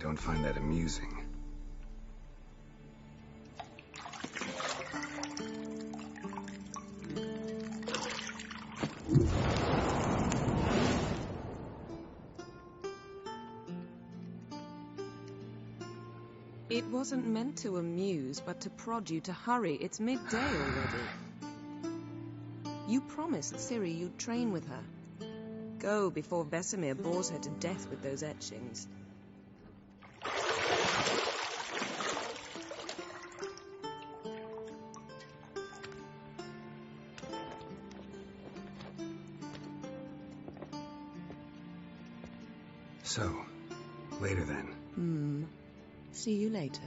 don't find that amusing. It wasn't meant to amuse, but to prod you to hurry. It's midday already. You promised Ciri you'd train with her. Go before Vesemir bores her to death with those etchings. So, later then. See you later.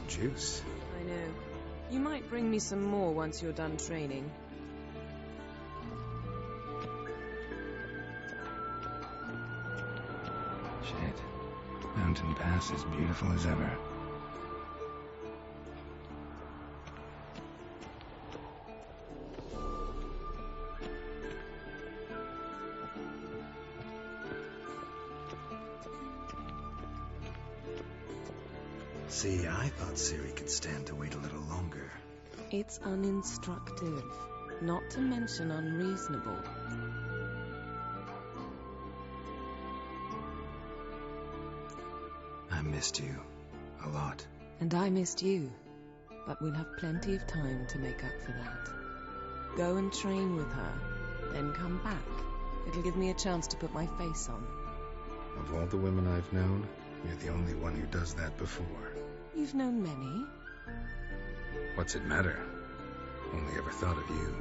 Juice. I know. You might bring me some more once you're done training. Shit. Mountain Pass is beautiful as ever. See, I thought Ciri could stand to wait a little longer. It's uninstructive, not to mention unreasonable. I missed you. A lot. And I missed you. But we'll have plenty of time to make up for that. Go and train with her, then come back. It'll give me a chance to put my face on. Of all the women I've known, you're the only one who does that before. You've known many. What's it matter? Only ever thought of you.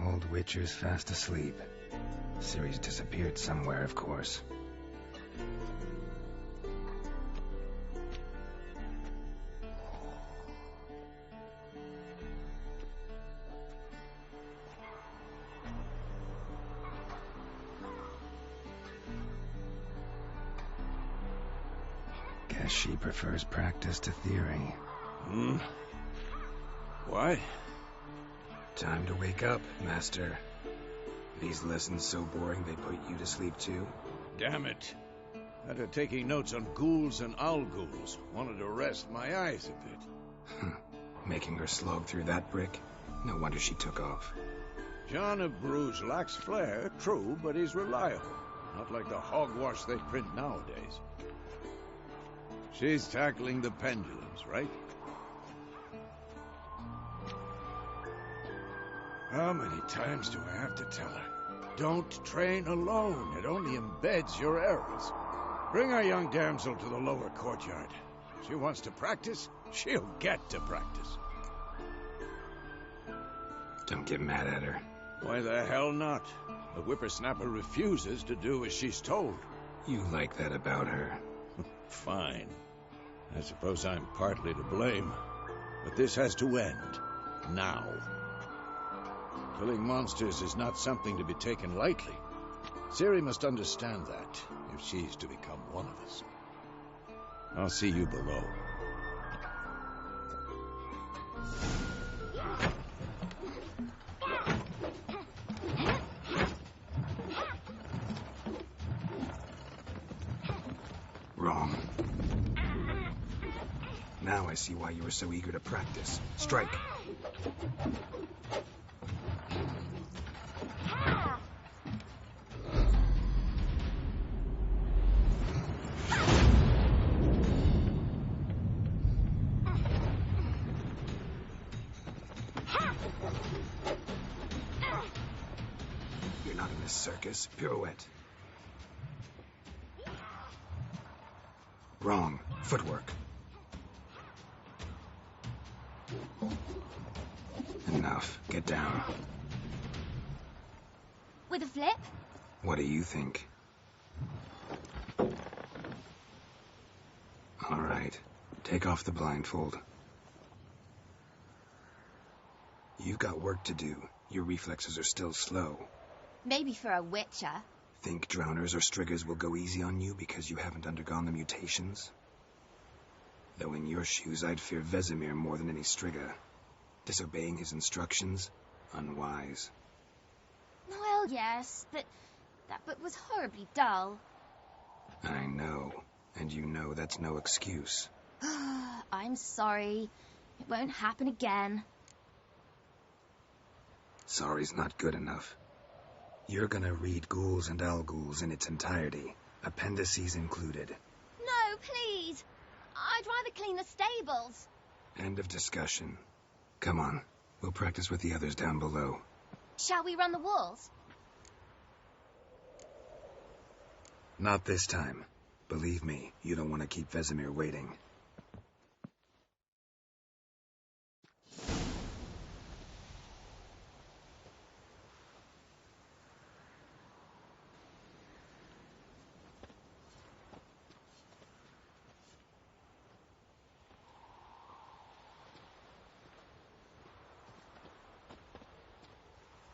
Old Witcher's fast asleep. Ciri's disappeared somewhere, of course. Guess she prefers practice to theory. Why? Time to wake up, Master. These lessons so boring they put you to sleep too? Damn it. After taking notes on ghouls and owl ghouls, wanted to rest my eyes a bit. Making her slog through that brick? No wonder she took off. John of Bruges lacks flair, true, but he's reliable. Not like the hogwash they print nowadays. She's tackling the pendulums, right? How many times do I have to tell her? Don't train alone. It only embeds your errors. Bring our young damsel to the lower courtyard. She wants to practice, she'll get to practice. Don't get mad at her. Why the hell not? The whippersnapper refuses to do as she's told. You like that about her? Fine. I suppose I'm partly to blame. But this has to end. Now. Killing monsters is not something to be taken lightly. Ciri must understand that, if she's to become one of us. I'll see you below. Wrong. Now I see why you were so eager to practice. Strike. You're not in this circus. Pirouette. Wrong. Footwork. Enough. Get down. With a flip? What do you think? All right. Take off the blindfold. You've got work to do. Your reflexes are still slow. Maybe for a witcher. Think drowners or striggers will go easy on you because you haven't undergone the mutations? Though in your shoes, I'd fear Vesemir more than any strigger. Disobeying his instructions? Unwise. Well, yes, but that book was horribly dull. I know. And you know that's no excuse. I'm sorry. It won't happen again. Sorry's not good enough. You're gonna read Ghouls and Al-Ghouls in its entirety, appendices included. No, please. I'd rather clean the stables. End of discussion. Come on, we'll practice with the others down below. Shall we run the walls? Not this time. Believe me, you don't want to keep Vesemir waiting.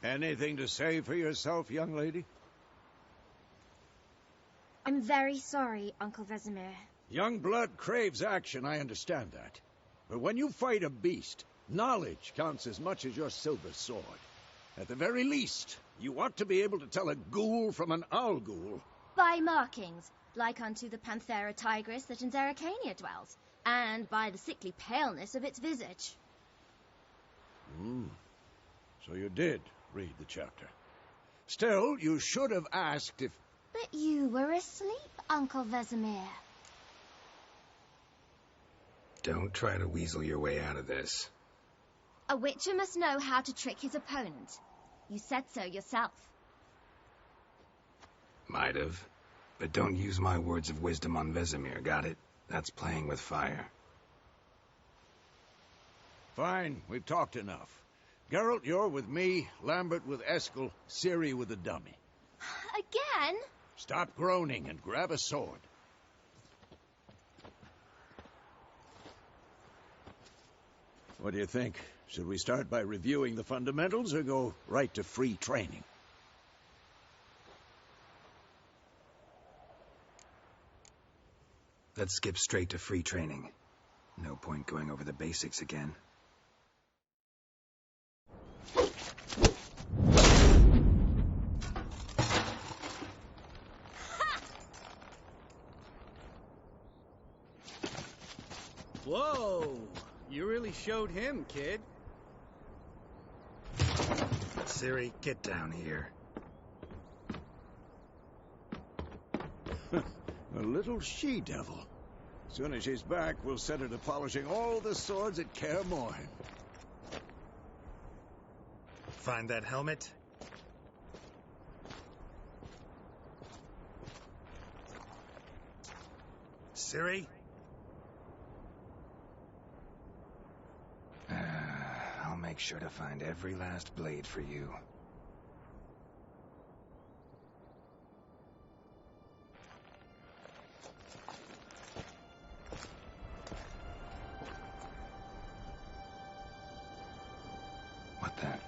Anything to say for yourself, young lady? I'm very sorry, Uncle Vesemir. Young blood craves action, I understand that. But when you fight a beast, knowledge counts as much as your silver sword. At the very least, you ought to be able to tell a ghoul from an owl-ghoul. By markings, like unto the Panthera tigris that in Zerrikania dwells, and by the sickly paleness of its visage. So you did read the chapter. Still, you should have asked if... But you were asleep, Uncle Vesemir. Don't try to weasel your way out of this. A witcher must know how to trick his opponent. You said so yourself. Might have. But don't use my words of wisdom on Vesemir, got it? That's playing with fire. Fine, we've talked enough. Geralt, you're with me, Lambert with Eskel, Ciri with the dummy. Again? Stop groaning and grab a sword. What do you think? Should we start by reviewing the fundamentals or go right to free training? Let's skip straight to free training. No point going over the basics again. Whoa! You really showed him, kid. Ciri, get down here. A little she-devil. Soon as she's back, we'll set her to polishing all the swords at Kaer Morhen. Find that helmet? Ciri? I'll make sure to find every last blade for you. What the?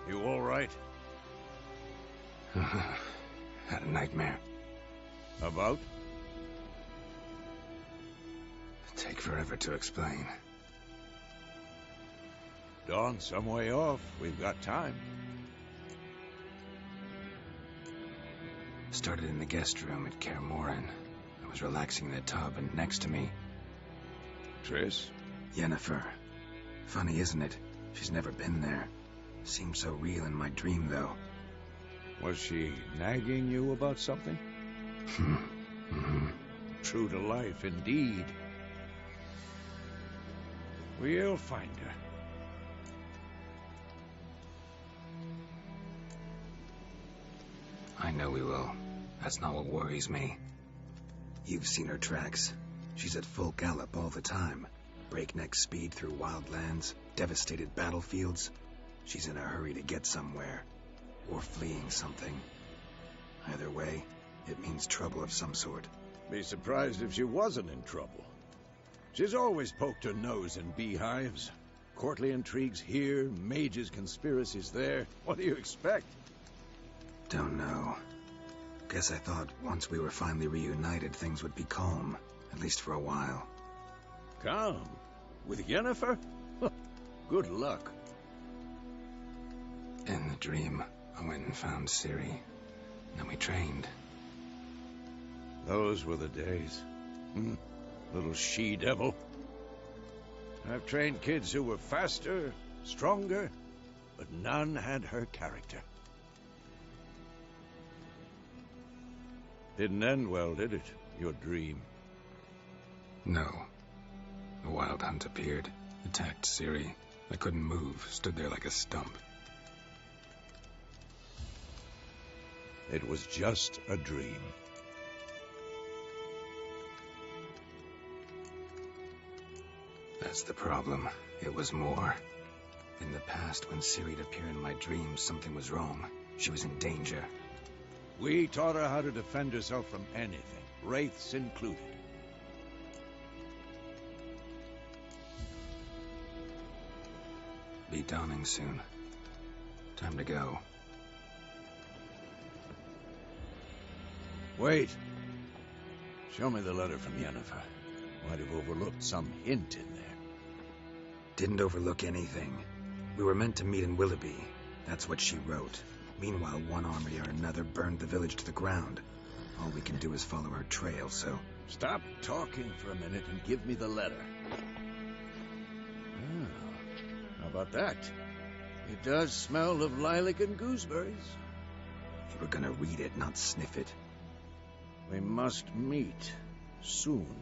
You all right? Had a nightmare. About? Take forever to explain. Dawn's some way off. We've got time. Started in the guest room at Kaer Morhen. I was relaxing in the tub, and next to me... Triss? Yennefer. Funny, isn't it? She's never been there. Seemed so real in my dream, though. Was she nagging you about something? True to life, indeed. We'll find her. I know we will. That's not what worries me. You've seen her tracks. She's at full gallop all the time. Breakneck speed through wildlands, devastated battlefields. She's in a hurry to get somewhere. Or fleeing something. Either way, it means trouble of some sort. Be surprised if she wasn't in trouble. She's always poked her nose in beehives. Courtly intrigues here, mages' conspiracies there. What do you expect? Don't know. Guess I thought once we were finally reunited, things would be calm. At least for a while. Calm? With Yennefer? Good luck. In the dream, I went and found Ciri. Then we trained. Those were the days. Little she-devil. I've trained kids who were faster, stronger, but none had her character. Didn't end well, did it? Your dream? No. The Wild Hunt appeared, attacked Ciri. I couldn't move, stood there like a stump. It was just a dream. That's the problem. It was more. In the past, when Ciri'd appear in my dreams, something was wrong. She was in danger. We taught her how to defend herself from anything, wraiths included. Be dawning soon. Time to go. Wait. Show me the letter from Yennefer. Might have overlooked some hint in there. Didn't overlook anything. We were meant to meet in Willoughby. That's what she wrote. Meanwhile, one army or another burned the village to the ground. All we can do is follow her trail, so... Stop talking for a minute and give me the letter. How about that? It does smell of lilac and gooseberries. You were gonna read it, not sniff it. We must meet. Soon.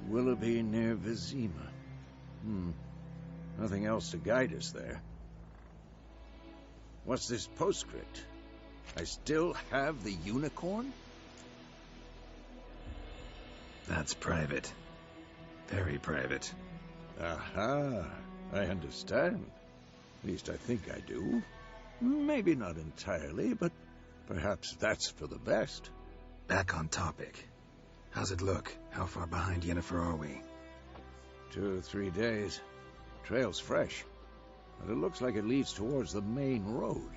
Willoughby near Vizima. Nothing else to guide us there. What's this postscript? I still have the unicorn? That's private. Very private. Aha, I understand. At least I think I do. Maybe not entirely, but perhaps that's for the best. Back on topic. How's it look? How far behind Yennefer are we? 2 or 3 days. Trail's fresh, but it looks like it leads towards the main road.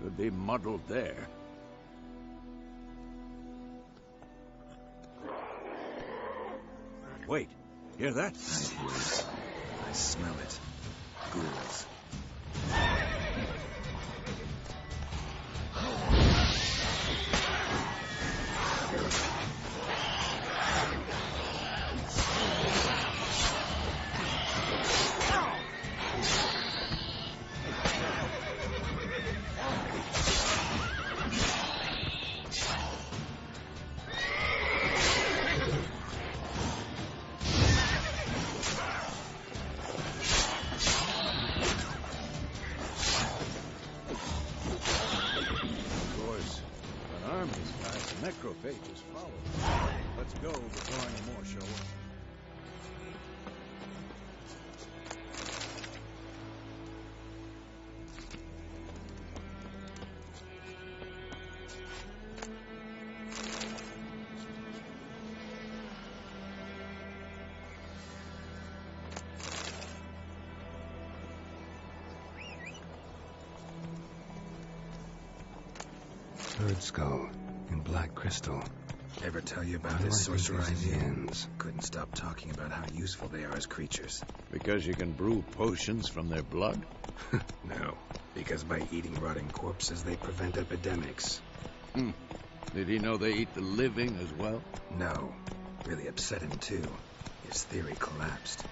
Could be muddled there. Wait, hear that? I hear it. I smell it. Ghouls. Necrophages follow. Let's go before any more show up. Bird skull and black crystal. Ever tell you about his sorcerer ideas? Couldn't stop talking about how useful they are as creatures. Because you can brew potions from their blood? No, because by eating rotting corpses, they prevent epidemics. Did he know they eat the living as well? No. Really upset him, too. His theory collapsed.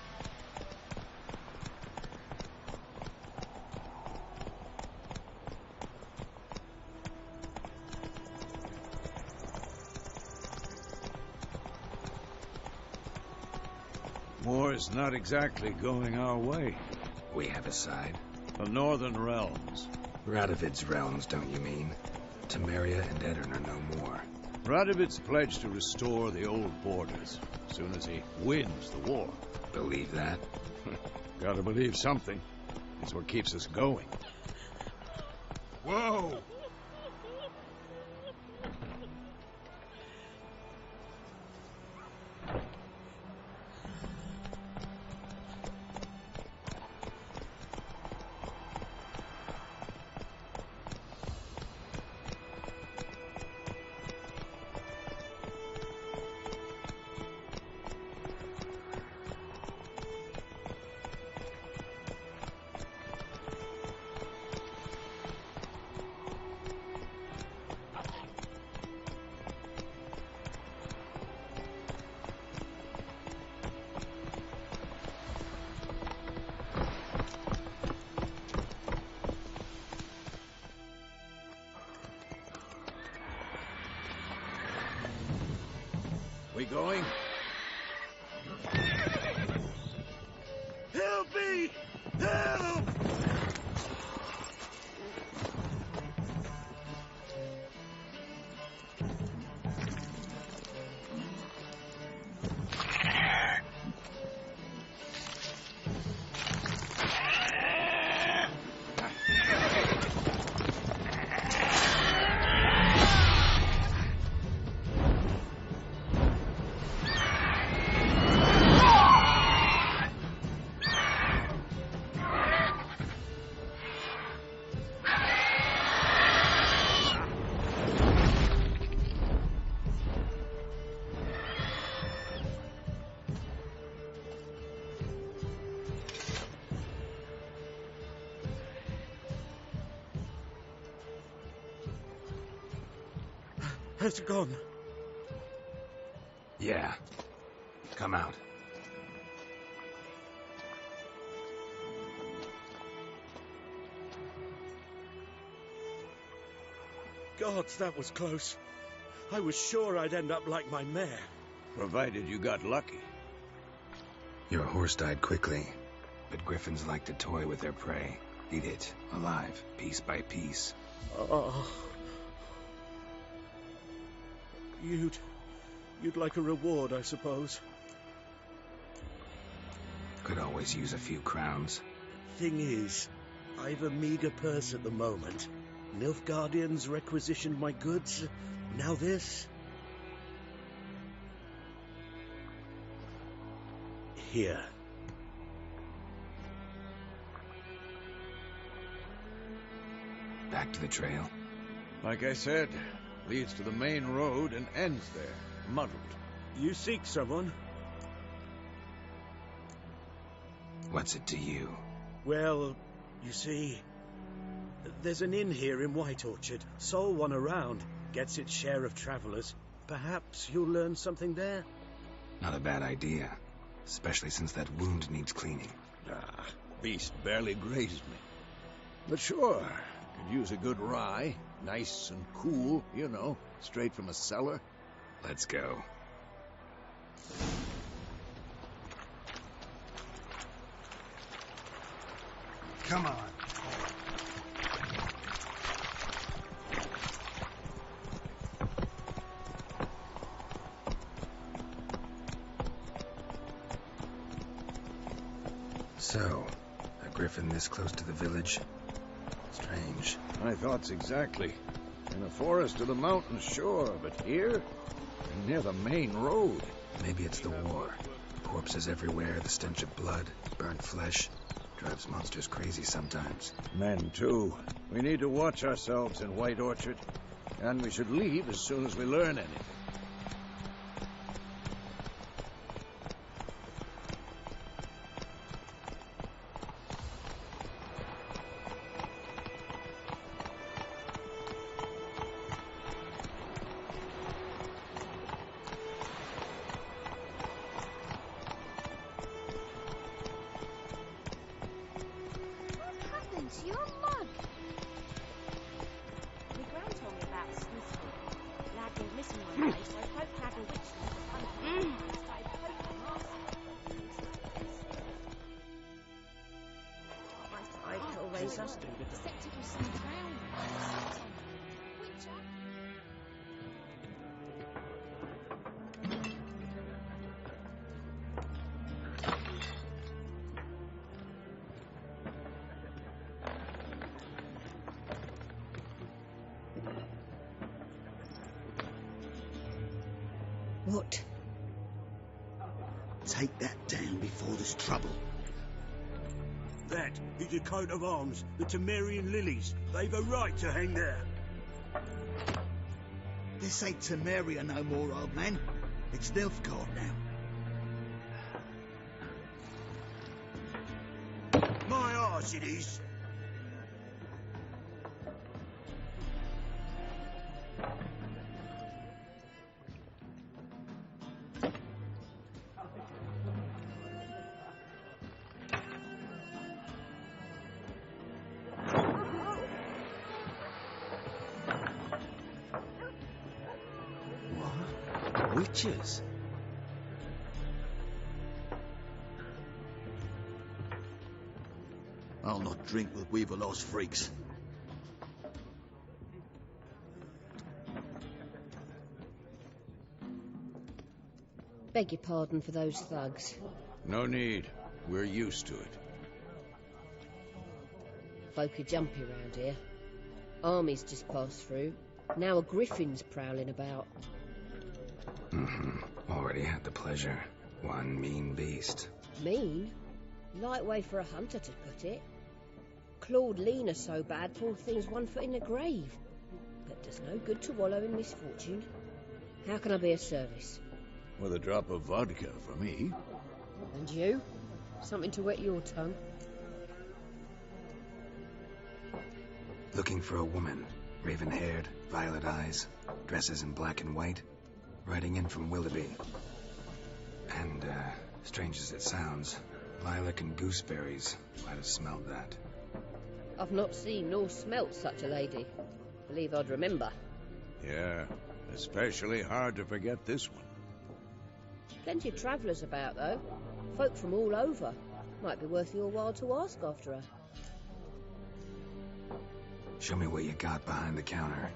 War's not exactly going our way. We have a side. The Northern Realms. Radovid's realms, don't you mean? Temeria and Edirn are no more. Radovid's pledged to restore the old borders as soon as he wins the war. Believe that? Gotta believe something. It's what keeps us going. Whoa! We going? Help me! Help! Has it gone? Yeah. Come out. Gods, that was close. I was sure I'd end up like my mare. Provided you got lucky. Your horse died quickly, but griffins like to toy with their prey. Eat it, alive, piece by piece. Oh. You'd like a reward, I suppose. Could always use a few crowns. Thing is, I've a meager purse at the moment. Nilfgaardians requisitioned my goods. Now this. Here. Back to the trail. Like I said, leads to the main road and ends there, muddled. You seek someone? What's it to you? Well, you see, there's an inn here in White Orchard. Sole one around. Gets its share of travelers. Perhaps you'll learn something there? Not a bad idea. Especially since that wound needs cleaning. Beast barely grazed me. But sure, could use a good rye. Nice and cool, you know, straight from a cellar. Let's go. Come on. So, a griffin this close to the village? Strange. My thoughts exactly. In a forest of the mountains, sure, but here? Near the main road. Maybe it's the war. Corpses everywhere, the stench of blood, burnt flesh. Drives monsters crazy sometimes. Men, too. We need to watch ourselves in White Orchard. And we should leave as soon as we learn anything. Your mug. My gran told me about Sniffy. Lad went missing one day, so I poked Nag a witch with the funny and started poking I Hellraiser. Deceptive was some drowned. Witcher. What? Take that down before there's trouble. That is a coat of arms, the Temerian lilies. They've a right to hang there. This ain't Temeria no more, old man. It's Nilfgaard now. My arse it is. Witches? I'll not drink with Weaverlaw's freaks. Beg your pardon for those thugs. No need. We're used to it. Folk are jumpy round here. Armies just passed through. Now a griffin's prowling about. Already had the pleasure. One mean beast. Mean? Light way for a hunter to put it. Clawed Lena so bad, poor thing's 1 foot in the grave. But does no good to wallow in misfortune. How can I be of service? With a drop of vodka for me. And you? Something to wet your tongue? Looking for a woman. Raven-haired, violet eyes, dresses in black and white. Riding in from Willoughby. And, strange as it sounds, lilac and gooseberries. Might have smelled that. I've not seen nor smelt such a lady. Believe I'd remember. Yeah, especially hard to forget this one. Plenty of travellers about, though. Folk from all over. Might be worth your while to ask after her. Show me what you got behind the counter.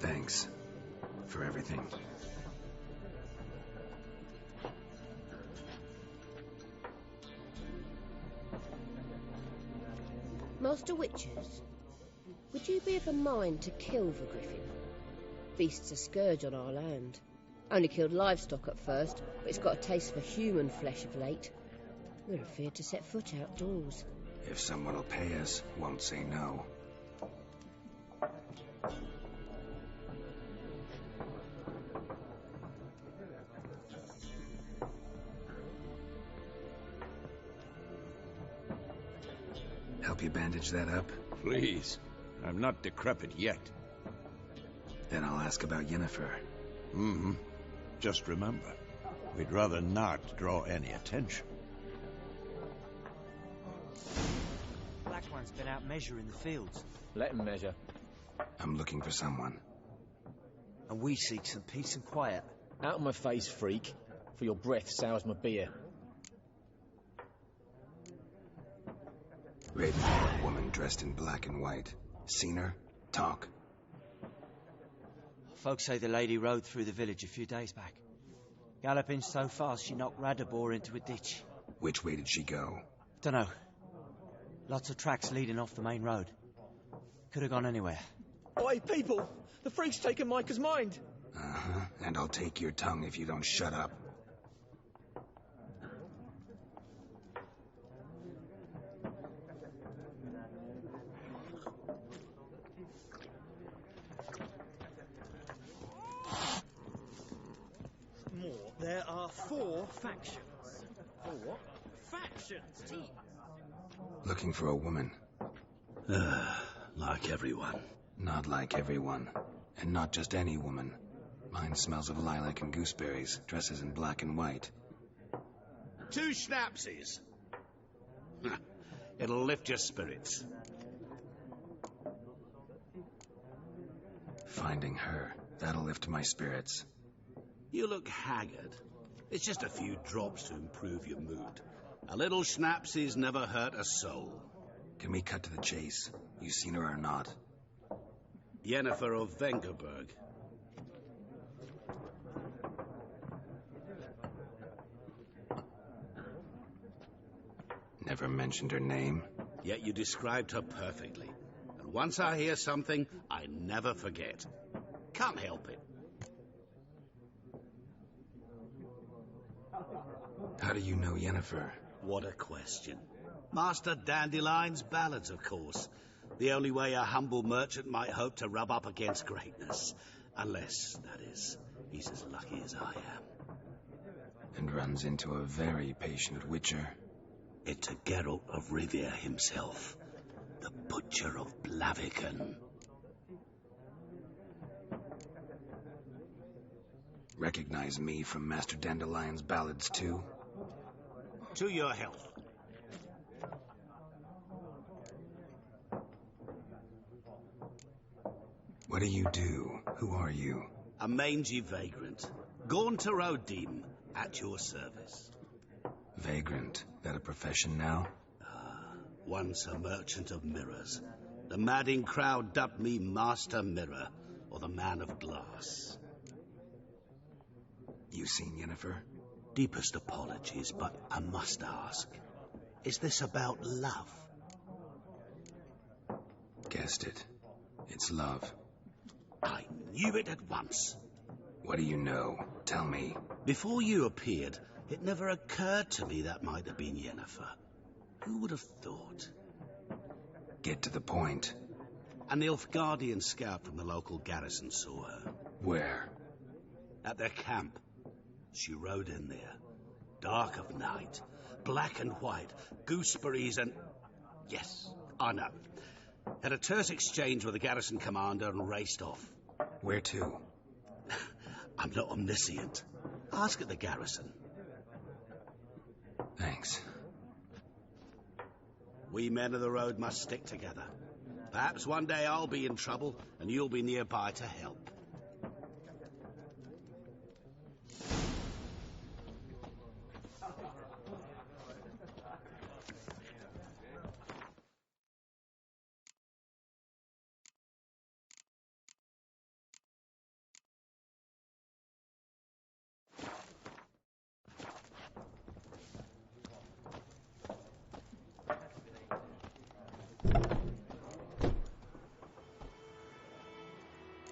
Thanks for everything. Master Witchers, would you be of a mind to kill the griffin? Beast's a scourge on our land. Only killed livestock at first, but it's got a taste for human flesh of late. We're afeard to set foot outdoors. If someone will pay us, won't say no. Help you bandage that up? Please. I'm not decrepit yet. Then I'll ask about Yennefer. Just remember, we'd rather not draw any attention. Black one's been out measuring the fields. Let him measure. I'm looking for someone. And we seek some peace and quiet. Out of my face, freak. For your breath sours my beer. Raven-haired woman dressed in black and white. Seen her? Talk. Folks say the lady rode through the village a few days back. Galloping so fast she knocked Radabor into a ditch. Which way did she go? Dunno. Lots of tracks leading off the main road. Could have gone anywhere. Oi, people! The freak's taken Micah's mind! Uh-huh, and I'll take your tongue if you don't shut up. There are 4 factions. 4 factions, team. Looking for a woman. Like everyone. Not like everyone. And not just any woman. Mine smells of lilac and gooseberries, dresses in black and white. 2 schnapsies. It'll lift your spirits. Finding her, that'll lift my spirits. You look haggard. It's just a few drops to improve your mood. A little schnapsies never hurt a soul. Can we cut to the chase? You seen her or not? Yennefer of Vengerberg. Never mentioned her name. Yet you described her perfectly. And once I hear something, I never forget. Can't help it. How do you know Yennefer? What a question. Master Dandelion's ballads, of course. The only way a humble merchant might hope to rub up against greatness. Unless, that is, he's as lucky as I am. And runs into a very patient witcher. It's a Geralt of Rivia himself. The Butcher of Blaviken. Recognize me from Master Dandelion's ballads, too? To your health. What do you do? Who are you? A mangy vagrant. Gaunter Odim, at your service. Vagrant. That a profession now? Once a merchant of mirrors. The madding crowd dubbed me Master Mirror, or the Man of Glass. You seen Yennefer? Deepest apologies, but I must ask. Is this about love? Guessed it. It's love. I knew it at once. What do you know? Tell me. Before you appeared, it never occurred to me that might have been Yennefer. Who would have thought? Get to the point. An Nilfgaardian scout from the local garrison saw her. Where? At their camp. She rode in there. Dark of night. Black and white. Gooseberries and... Yes, I know. Had a terse exchange with the garrison commander and raced off. Where to? I'm not omniscient. Ask at the garrison. Thanks. We men of the road must stick together. Perhaps one day I'll be in trouble and you'll be nearby to help.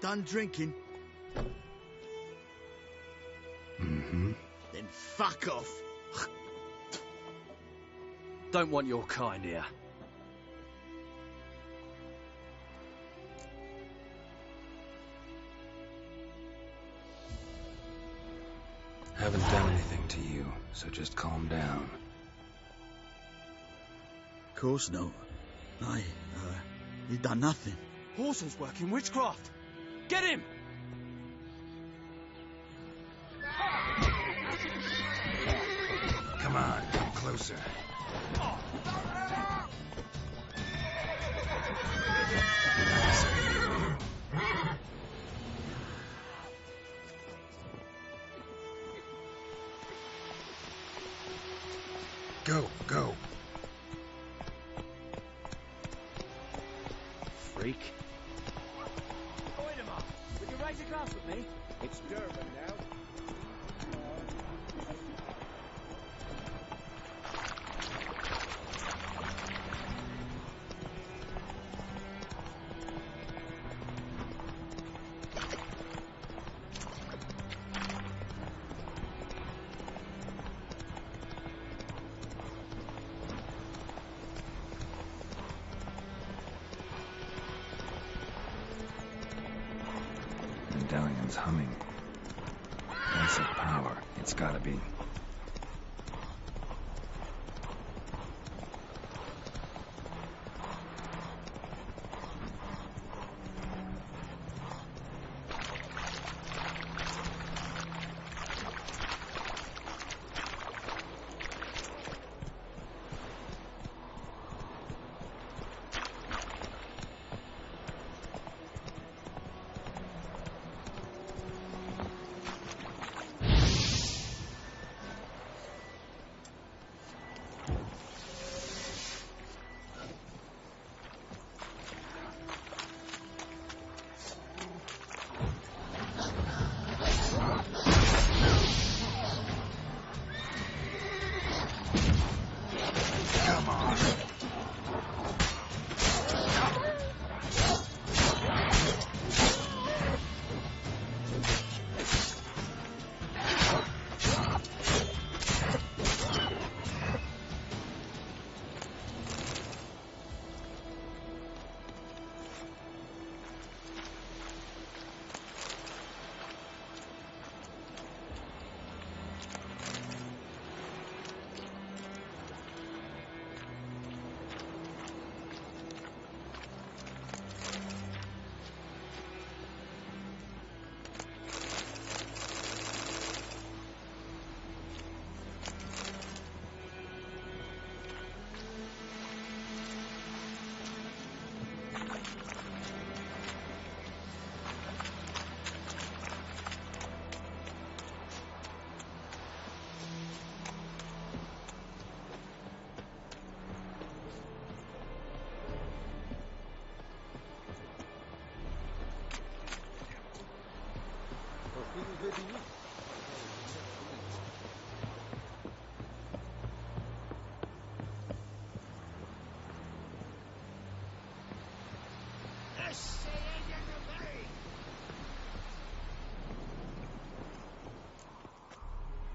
Done drinking? Mm-hmm. Then fuck off. Don't want your kind here. Haven't done anything to you, so just calm down. Of course no. You done nothing. Horsel's working witchcraft. Get him! Come on, come closer. Go, go. Freak. Would you raise a glass with me? It's Durban now. medallion's humming. Massive power, it's gotta be.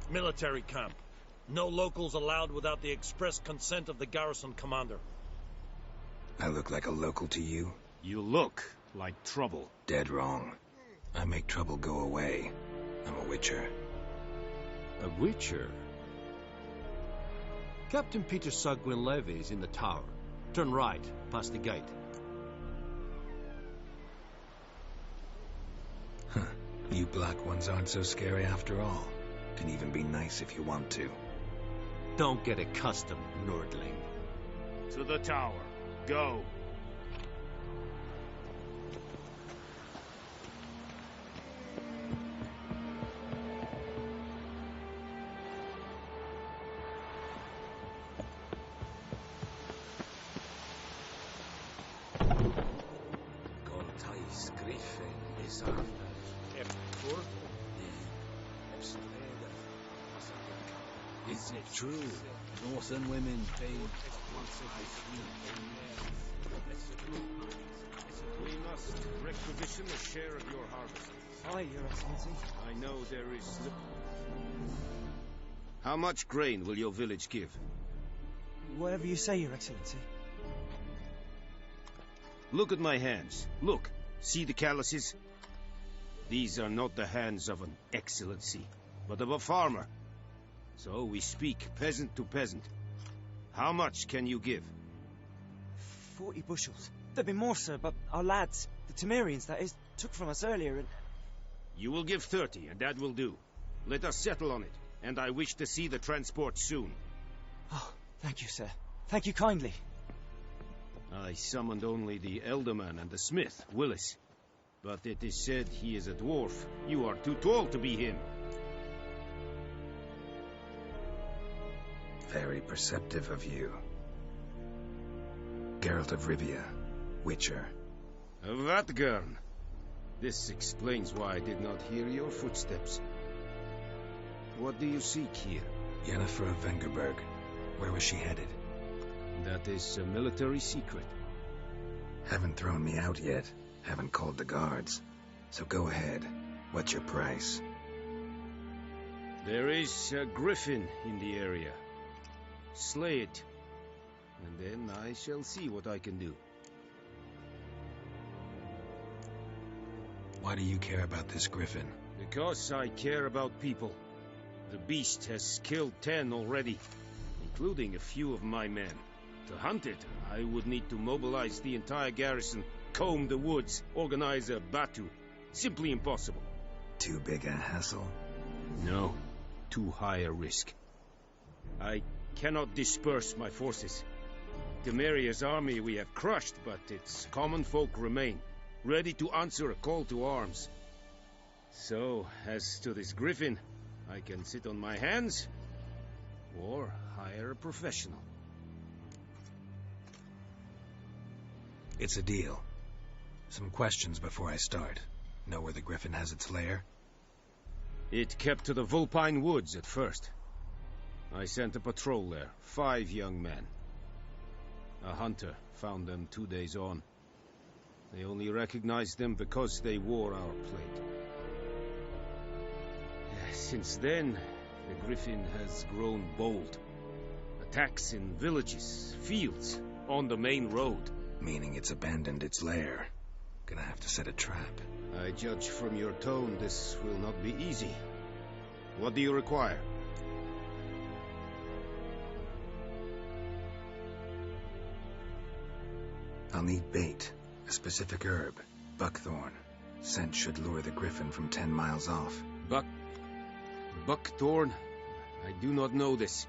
Military camp. No locals allowed without the express consent of the garrison commander. I look like a local to you? You look like trouble. Dead wrong. I make trouble go away. I'm a witcher. A witcher? Captain Peter Sagwin Levy is in the tower. Turn right, past the gate. Huh. You black ones aren't so scary after all. Can even be nice if you want to. Don't get accustomed, Nordling. To the tower. Go. Is it true? Northern women pay We must requisition a share of your harvest. Aye, Your Excellency. I know there is... How much grain will your village give? Whatever you say, Your Excellency. Look at my hands. Look. See the calluses? These are not the hands of an excellency, but of a farmer. So we speak peasant to peasant. How much can you give? 40 bushels. There'd be more, sir, but our lads, the Temerians, that is, took from us earlier and... You will give 30, and that will do. Let us settle on it, and I wish to see the transport soon. Oh, thank you, sir. Thank you kindly. I summoned only the elderman and the smith, Willis. But it is said he is a dwarf. You are too tall to be him. Very perceptive of you. Geralt of Rivia, Witcher. Vatgern. This explains why I did not hear your footsteps. What do you seek here? Yennefer of Vengerberg. Where was she headed? That is a military secret. Haven't thrown me out yet. Haven't called the guards. So go ahead. What's your price? There is a griffin in the area. Slay it, and then I shall see what I can do. Why do you care about this griffin? Because I care about people. The beast has killed 10 already, including a few of my men. To hunt it, I would need to mobilize the entire garrison, comb the woods, organize a batu. Simply impossible. Too big a hassle? No, too high a risk. I cannot disperse my forces. Temeria's army we have crushed, but its common folk remain, ready to answer a call to arms. So, as to this griffin, I can sit on my hands, or hire a professional. It's a deal. Some questions before I start. Know where the griffin has its lair? It kept to the Vulpine Woods at first. I sent a patrol there, 5 young men. A hunter found them 2 days on. They only recognized them because they wore our plate. Since then, the griffin has grown bold. Attacks in villages, fields, on the main road. Meaning it's abandoned its lair. Gonna have to set a trap. I judge from your tone this will not be easy. What do you require? I'll need bait, a specific herb, buckthorn. Scent should lure the griffin from 10 miles off. Buckthorn? I do not know this,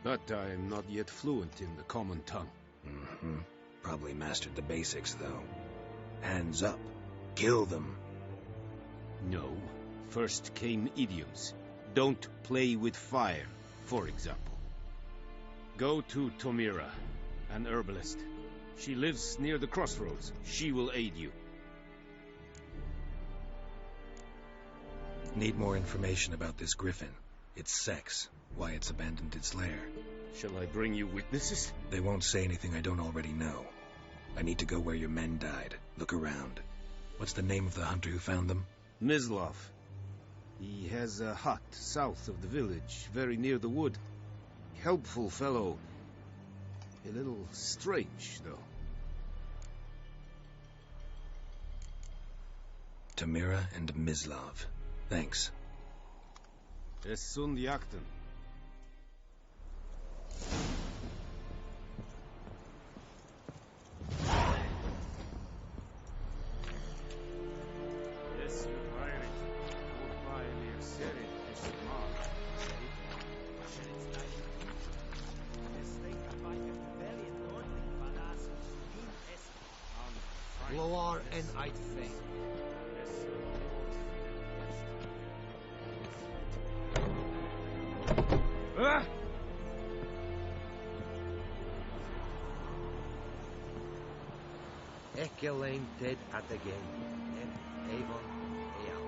but I am not yet fluent in the common tongue. Mm-hmm. Probably mastered the basics, though. Hands up. Kill them. No. First came idioms. Don't play with fire, for example. Go to Tomira, an herbalist. She lives near the crossroads. She will aid you. Need more information about this griffin. Its sex, why it's abandoned its lair. Shall I bring you witnesses? They won't say anything I don't already know. I need to go where your men died. Look around. What's the name of the hunter who found them? Mislav. He has a hut south of the village, very near the wood. Helpful fellow. A little strange, though. Tamira and Mislav. Thanks. Es sunt jakten. Loar and I'd think. Ekelain dead at the game. And Avon Eal.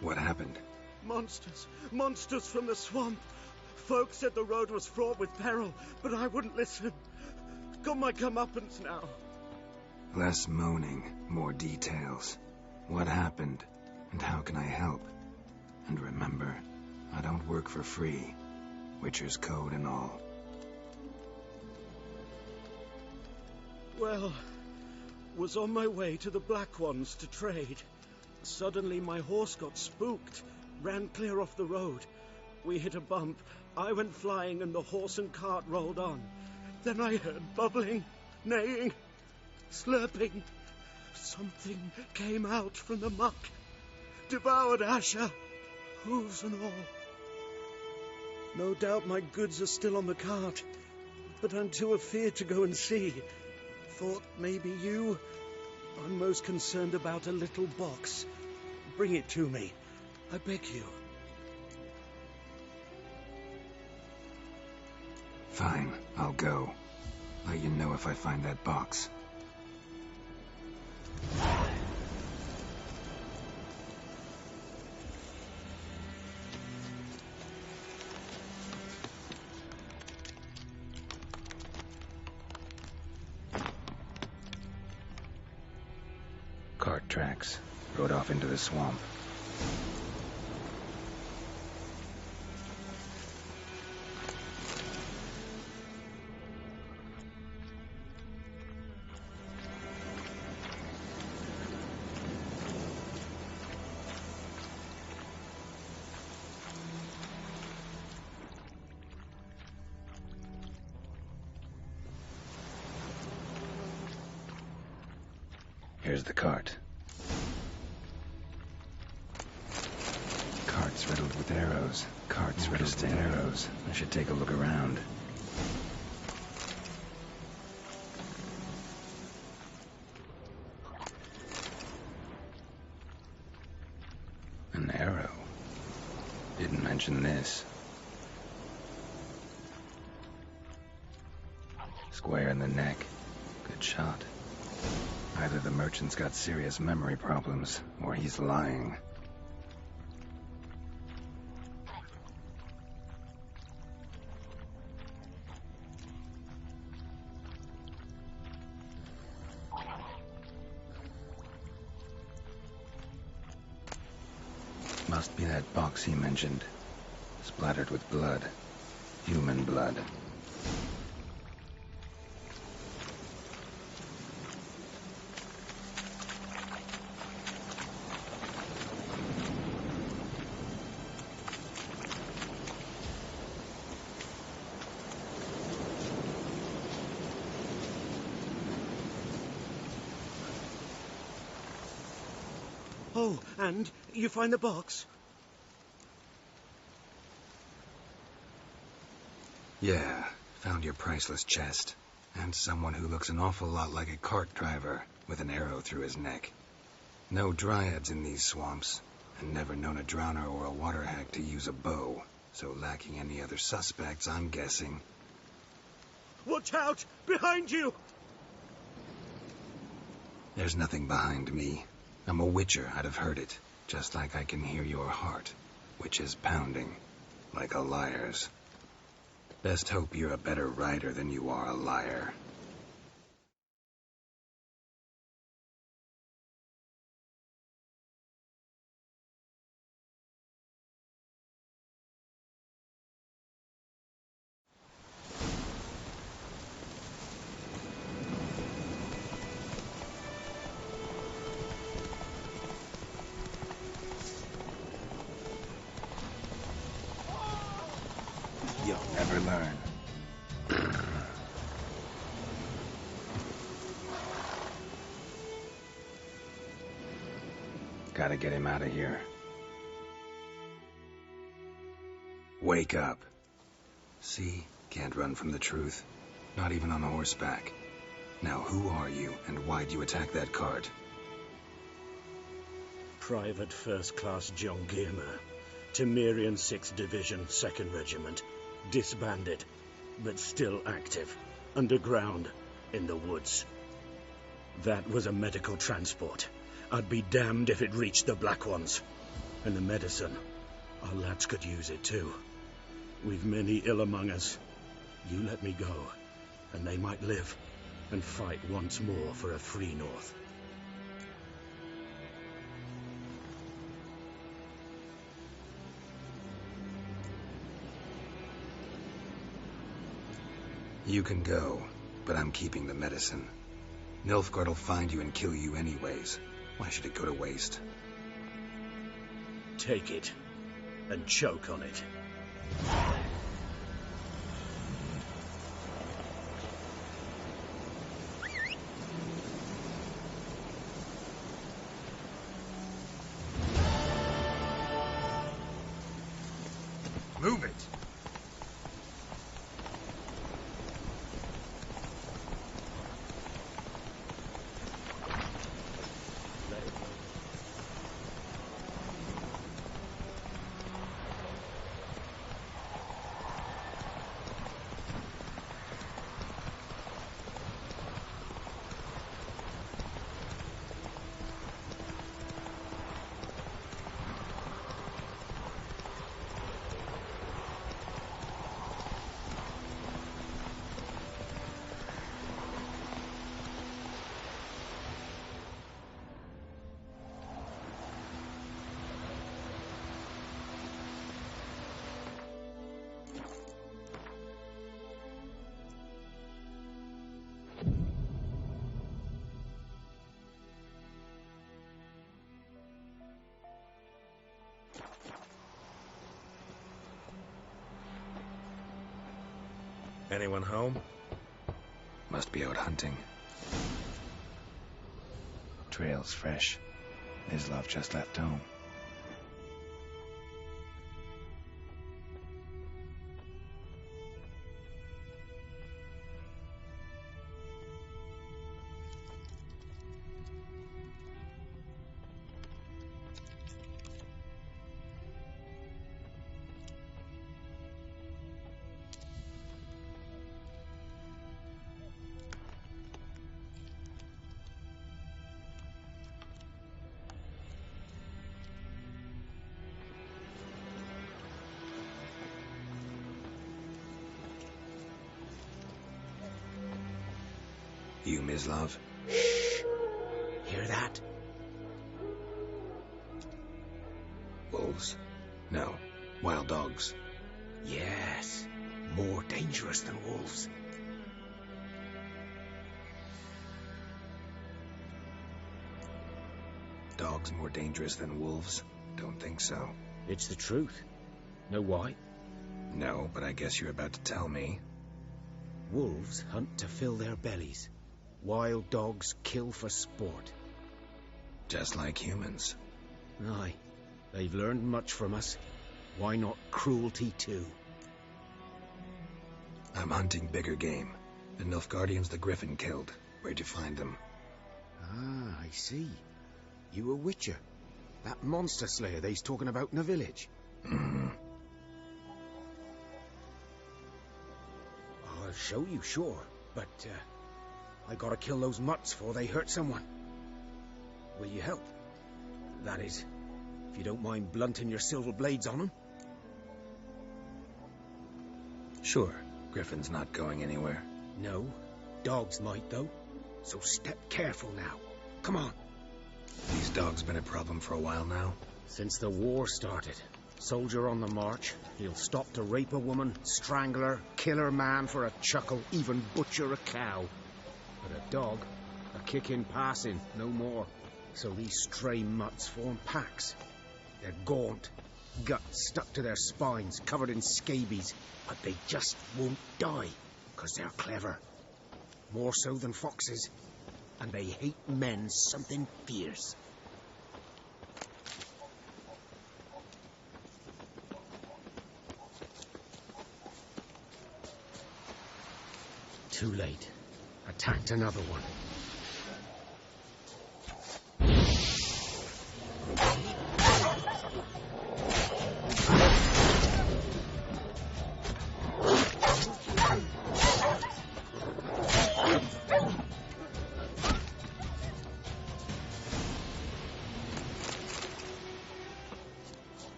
What happened? Monsters from the swamp. Folk said the road was fraught with peril, but I wouldn't listen. Got my comeuppance now. Less moaning, more details. What happened, and how can I help? And remember, I don't work for free. Witcher's code and all. Well, was on my way to the Black Ones to trade. Suddenly my horse got spooked, ran clear off the road. We hit a bump, I went flying and the horse and cart rolled on. Then I heard bubbling, neighing. slurping. Something came out from the muck, devoured Asher, hooves and all. No doubt my goods are still on the cart, but I'm too afeard to go and see. Thought maybe you. I'm most concerned about a little box. Bring it to me, I beg you. Fine, I'll go. Let you know if I find that box. Cart tracks. Rode off into the swamp. Here's the cart. Cart's riddled with arrows. Cart's riddled with arrows. I should take a look around. An arrow. Didn't mention this. Square in the neck. Good shot. Either the merchant's got serious memory problems, or he's lying. Must be that box he mentioned. Splattered with blood. Human blood. Oh, and you find the box? Yeah, found your priceless chest. And someone who looks an awful lot like a cart driver, with an arrow through his neck. No dryads in these swamps, and never known a drowner or a water hack to use a bow. So lacking any other suspects, I'm guessing. Watch out! Behind you! There's nothing behind me. I'm a witcher, I'd have heard it. Just like I can hear your heart, which is pounding, like a liar's. Best hope you're a better rider than you are a liar. You'll never learn. Gotta get him out of here. Wake up. See? Can't run from the truth. Not even on horseback. Now who are you, and why'd you attack that cart? Private First Class John Giermer. Temerian 6th Division, 2nd Regiment. Disbanded, but still active. Underground, in the woods. That was a medical transport. I'd be damned if it reached the Black Ones. And the medicine, our lads could use it too. We've many ill among us. You let me go, and they might live, and fight once more for a free North. You can go, but I'm keeping the medicine. Nilfgaard'll find you and kill you anyways. Why should it go to waste? Take it, and choke on it. Anyone home? Must be out hunting. Trail's fresh. Mislav just left home. You, Mislav? Shh! Hear that? Wolves? No. Wild dogs. Yes. More dangerous than wolves. Dogs more dangerous than wolves? Don't think so. It's the truth. Know why? No, but I guess you're about to tell me. Wolves hunt to fill their bellies. Wild dogs kill for sport. Just like humans. Aye. They've learned much from us. Why not cruelty too? I'm hunting bigger game. The Nilfgaardians the Griffin killed. Where'd you find them? Ah, I see. You a witcher. That monster slayer they's talking about in the village. I'll show you, sure. But, I gotta kill those mutts before they hurt someone. Will you help? That is, if you don't mind blunting your silver blades on them. Sure. Griffin's not going anywhere. No. Dogs might, though. So step careful now. Come on. These dogs been a problem for a while now? Since the war started. Soldier on the march. He'll stop to rape a woman, strangle her, kill her man for a chuckle, even butcher a cow. But a dog, a kick in passing, no more. So these stray mutts form packs. They're gaunt, guts stuck to their spines, covered in scabies. But they just won't die, 'cause they're clever. More so than foxes. And they hate men something fierce. Too late. Attacked another one.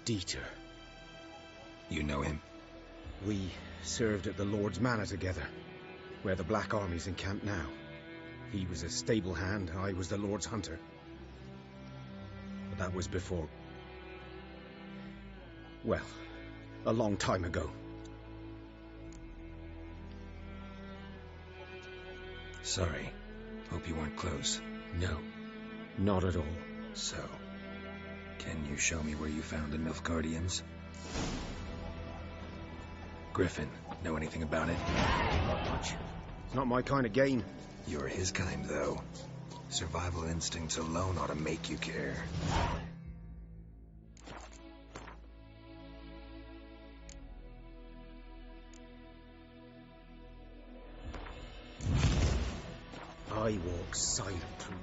Dieter. You know him? We served at the Lord's Manor together, where the Black Army's encamped now. He was a stable hand, I was the Lord's hunter. But that was before... well, a long time ago. Sorry. Hope you weren't close. No, not at all. So, can you show me where you found the Nilfgaardians? Griffin, know anything about it? Not much. It's not my kind of game. You're his kind, though. Survival instincts alone ought to make you care. I walk silent through.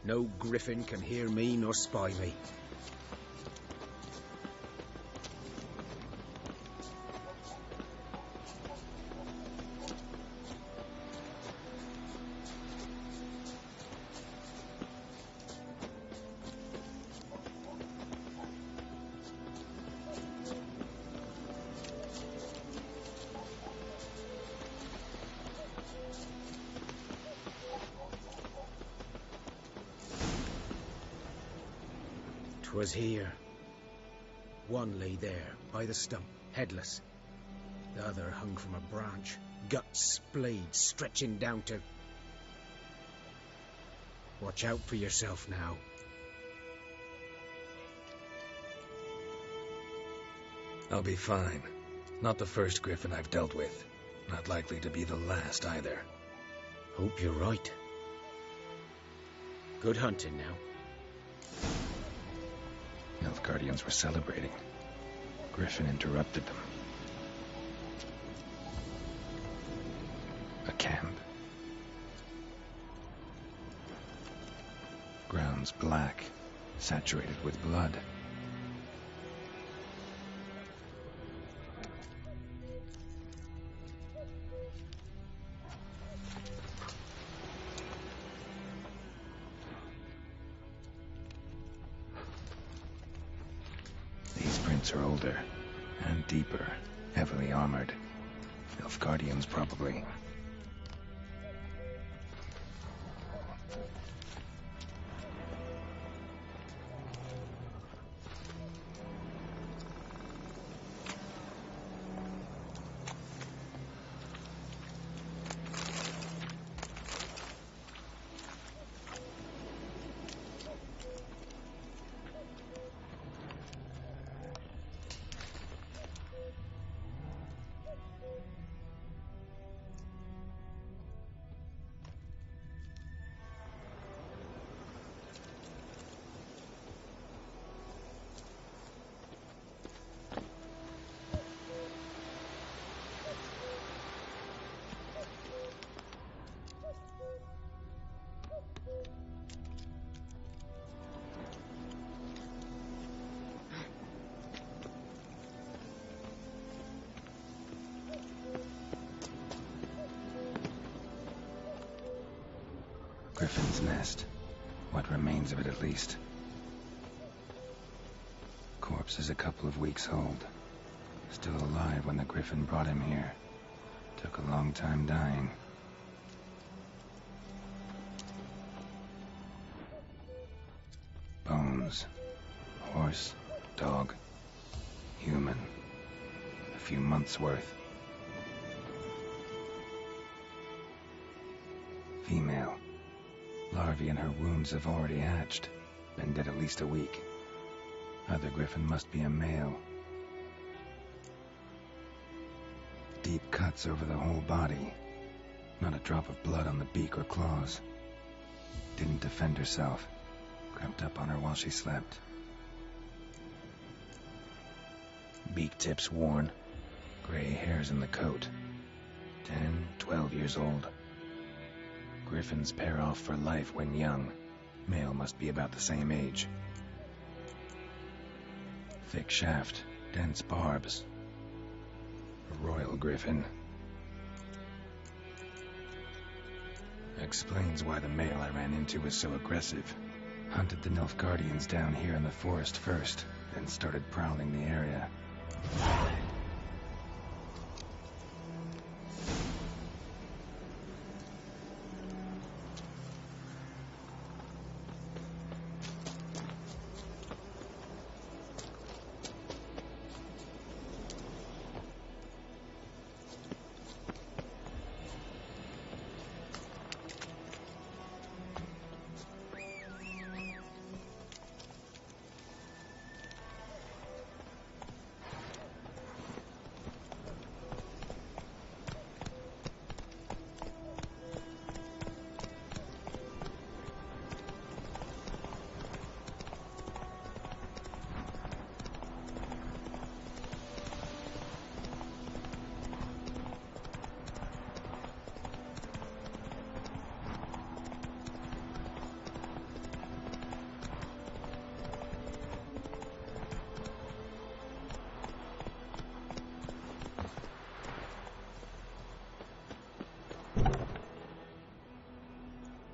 No griffin can hear me nor spy me. 'Twas here. One lay there, by the stump, headless. The other hung from a branch, guts splayed, stretching down to... Watch out for yourself now. I'll be fine. Not the first griffin I've dealt with. Not likely to be the last either. Hope you're right. Good hunting now. Nilfgaardians were celebrating. Griffin interrupted them. A camp. Grounds black, saturated with blood. These prints are older and deeper, heavily armored. Nilfgaardians, probably. Griffin's nest. What remains of it, at least. Corpse is a couple of weeks old. Still alive when the griffin brought him here. Took a long time dying. Bones. Horse, dog, human. A few months' worth. Female. Larvae in her wounds have already hatched. Been dead at least a week. Other griffin must be a male. Deep cuts over the whole body. Not a drop of blood on the beak or claws. Didn't defend herself. Crept up on her while she slept. Beak tips worn. Gray hairs in the coat. 10, 12 years old. Griffins pair off for life when young. Male must be about the same age. Thick shaft, dense barbs. A royal griffin. Explains why the male I ran into was so aggressive. Hunted the Nilfgaardians down here in the forest first, then started prowling the area.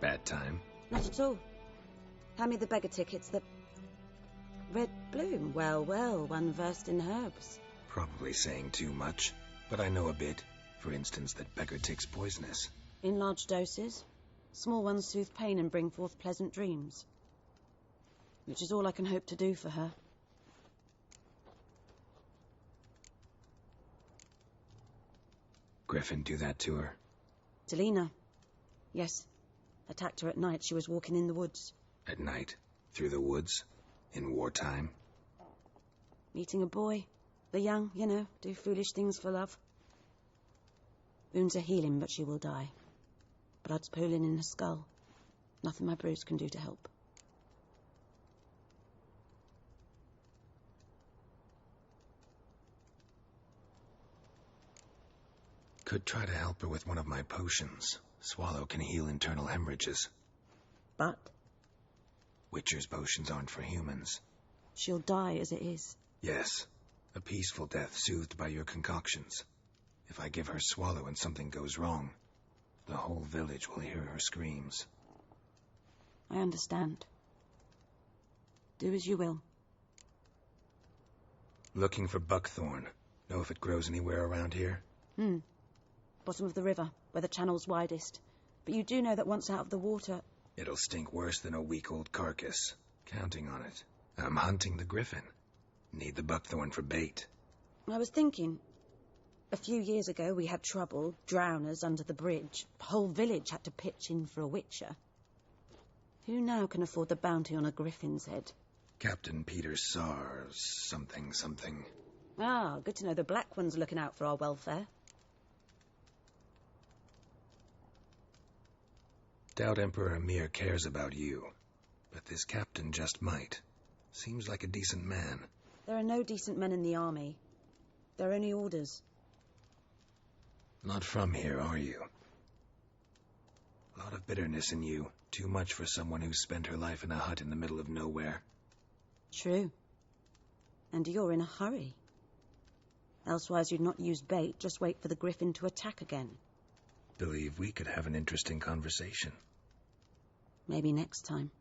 Bad time? Not at all. Hand me the beggar tickets. The red bloom. Well, well, one versed in herbs. Probably saying too much, but I know a bit. For instance, that beggar tick's poisonous. In large doses. Small ones soothe pain and bring forth pleasant dreams. which is all I can hope to do for her. Griffin do that to her? Delina. Yes. Attacked her at night. She was walking in the woods. At night? Through the woods? In wartime? Meeting a boy. The young, you know, do foolish things for love. Wounds are healing, but she will die. Blood's pooling in her skull. Nothing my bruise can do to help. Could try to help her with one of my potions. Swallow can heal internal hemorrhages. But? Witcher's potions aren't for humans. She'll die as it is. Yes. A peaceful death soothed by your concoctions. If I give her Swallow and something goes wrong, the whole village will hear her screams. I understand. Do as you will. Looking for buckthorn. Know if it grows anywhere around here? Bottom of the river, where the channel's widest. But you do know that once out of the water... It'll stink worse than a week-old carcass. Counting on it. I'm hunting the griffin. Need the buckthorn for bait. I was thinking... A few years ago we had trouble, drowners under the bridge. The whole village had to pitch in for a witcher. Who now can afford the bounty on a griffin's head? Captain Peter Sars, something. Ah, good to know the Black One's looking out for our welfare. Doubt Emperor Emir cares about you, but this captain just might. Seems like a decent man. There are no decent men in the army. There are only orders. Not from here, are you? A lot of bitterness in you. Too much for someone who spent her life in a hut in the middle of nowhere. True. And you're in a hurry. Elsewise you'd not use bait, just wait for the griffin to attack again. Believe we could have an interesting conversation. Maybe next time.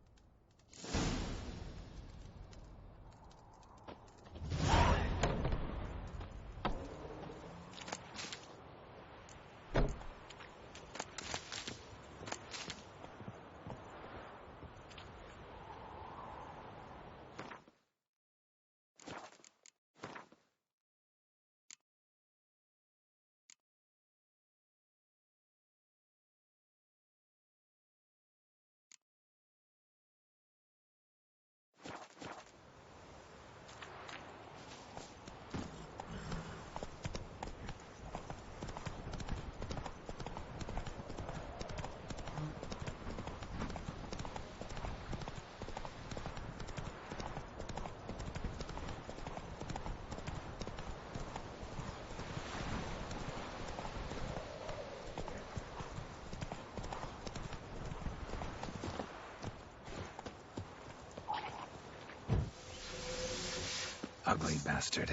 Ugly bastard.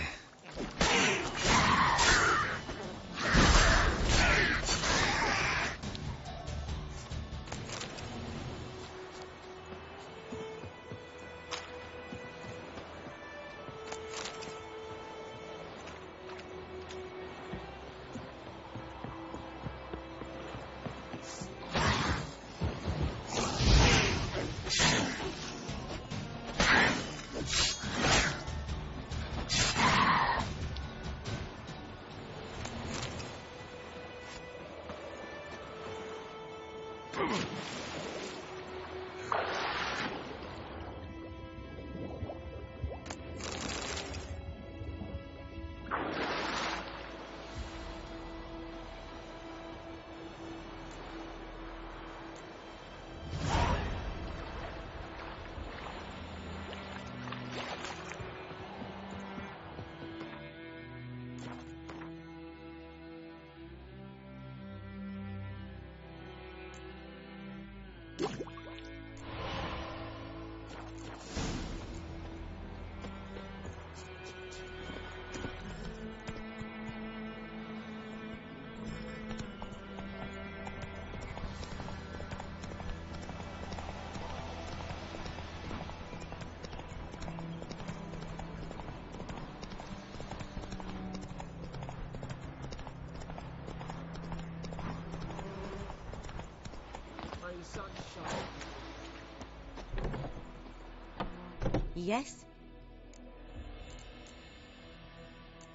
Yes?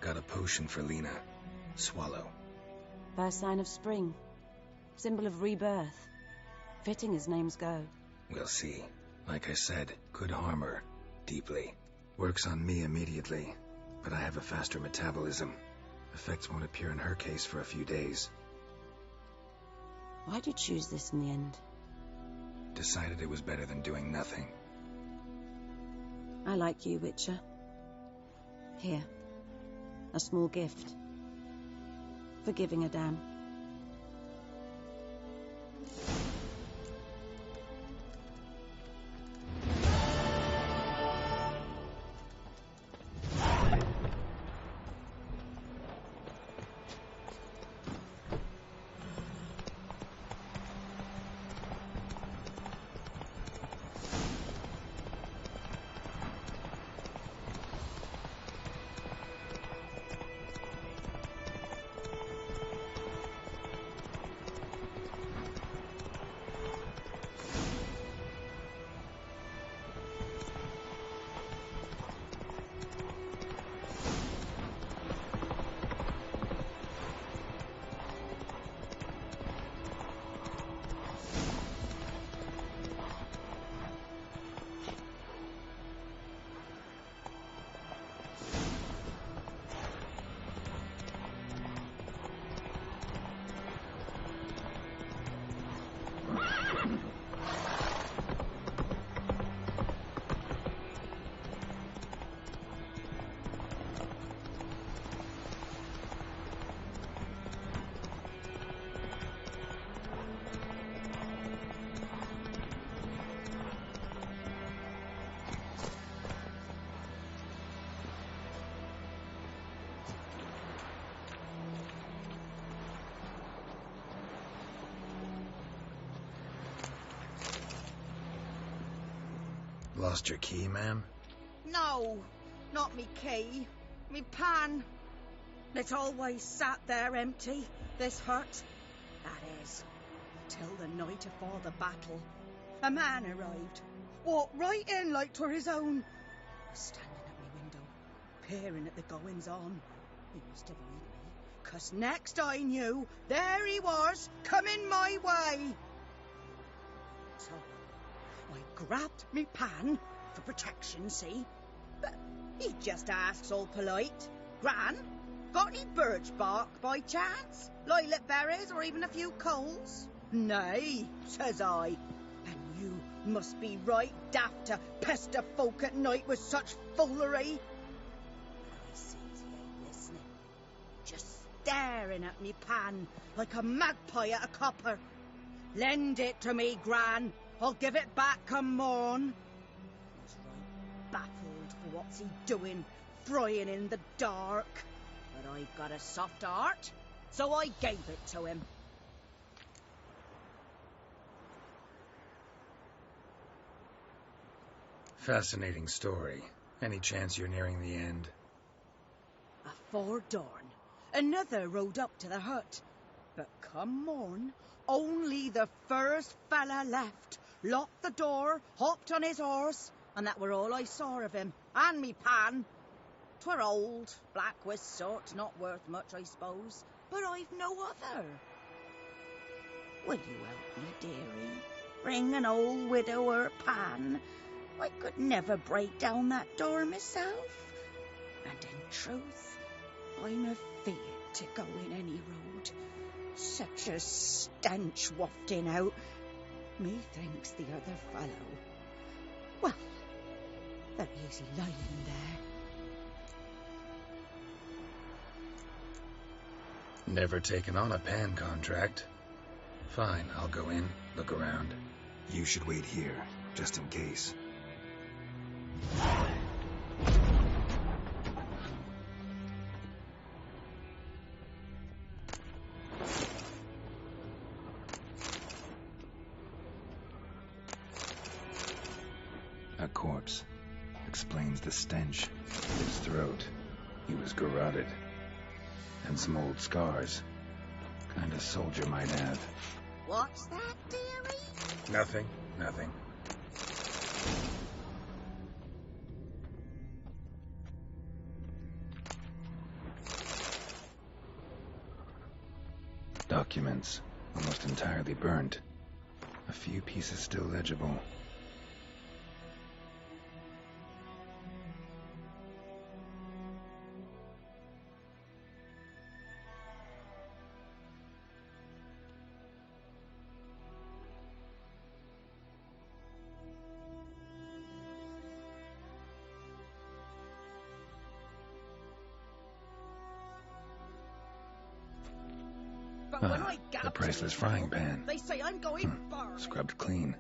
Got a potion for Lena. Swallow. First sign of spring. Symbol of rebirth. Fitting as names go. We'll see. Like I said, could harm her. Deeply. Works on me immediately, but I have a faster metabolism. Effects won't appear in her case for a few days. Why'd you choose this in the end? Decided it was better than doing nothing. I like you, Witcher. Here. A small gift. For giving a damn. Lost your key, ma'am? No, not me key. Me pan. It's always sat there empty, this hut. That is, till the night afore the battle. A man arrived. Walked right in like 'twere his own. Was standing at me window, peering at the goings-on. He must have heard me, 'cause next I knew, there he was, coming my way. So I grabbed me pan, for protection, see? But he just asks all polite, Gran, got any birch bark by chance? Lilac berries or even a few coals? Nay, says I. And you must be right daft to pester folk at night with such foolery. I sees he ain't listening, just staring at me pan like a magpie at a copper. Lend it to me, Gran. I'll give it back come morn. He's right baffled for what's he doing, frying in the dark. But I've got a soft heart, so I gave it to him. Fascinating story. Any chance you're nearing the end? Afore dawn, another rode up to the hut. But come morn, only the first fella left. Locked the door, hopped on his horse, and that were all I saw of him, and me pan. 'Twere old, black with sort, not worth much, I suppose, but I've no other. Will you help me, dearie? Bring an old widower pan. I could never break down that door myself. And in truth, I'm afeard to go in any road. Such a stench wafting out. Methinks the other fellow. Well, there he's lying there. Never taken on a pan contract. Fine, I'll go in, look around. You should wait here, just in case. A corpse. Explains the stench. His throat. He was garroted. And some old scars. Kind of soldier might have. What's that, dearie? Nothing. Documents, almost entirely burned. A few pieces still legible. But when I get the up to priceless the frying hill, pan. they say I'm going far. Scrubbed clean.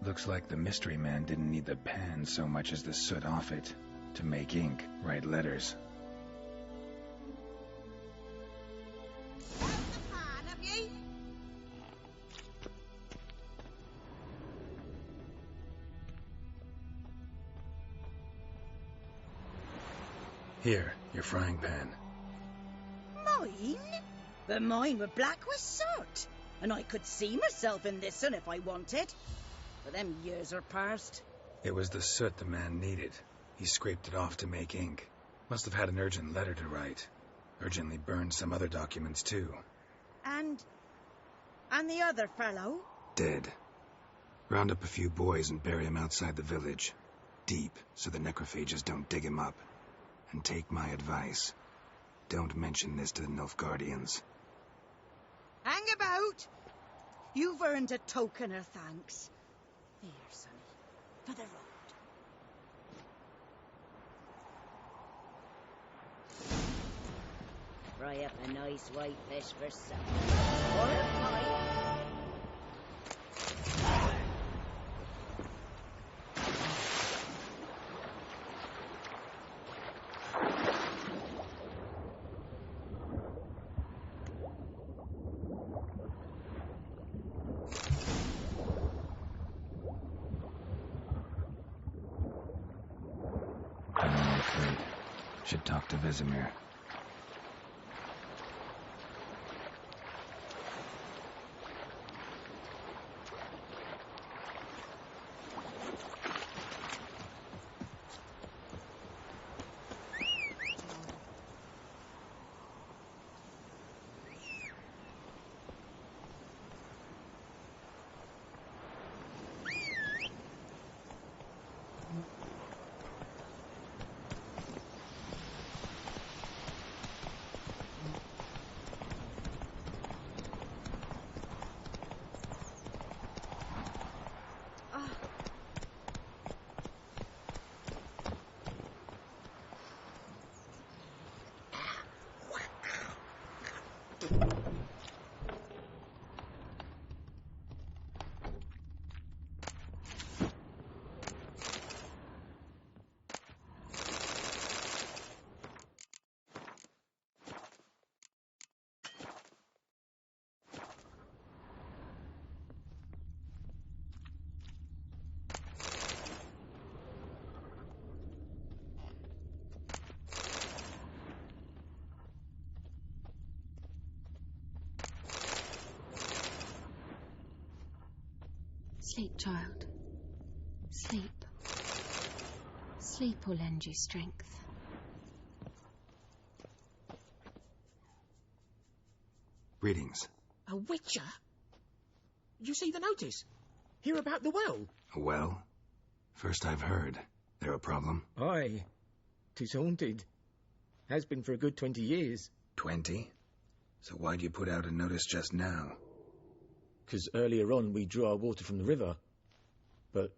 Looks like the mystery man didn't need the pan so much as the soot off it to make ink, write letters. Have the pan, have ye? Here, your frying pan. Mine? But mine were black with soot, and I could see myself in this one if I wanted. But them years are past. It was the soot the man needed. He scraped it off to make ink. Must have had an urgent letter to write. Urgently burned some other documents too. And the other fellow? Dead. Round up a few boys and bury him outside the village. Deep, so the necrophages don't dig him up. And take my advice. Don't mention this to the Nilfgaardians. Hang about! You've earned a token of thanks. Here, sonny, for the road. Fry up a nice white fish for supper. Or a pie. Should talk to Vesemir. Sleep, child. Sleep. Sleep will lend you strength. Greetings. A witcher? You see the notice? Hear about the well? A well? First I've heard. There a problem? Aye. 'Tis haunted. Has been for a good 20 years. 20? So why'd you put out a notice just now? 'Cause earlier on we drew our water from the river. But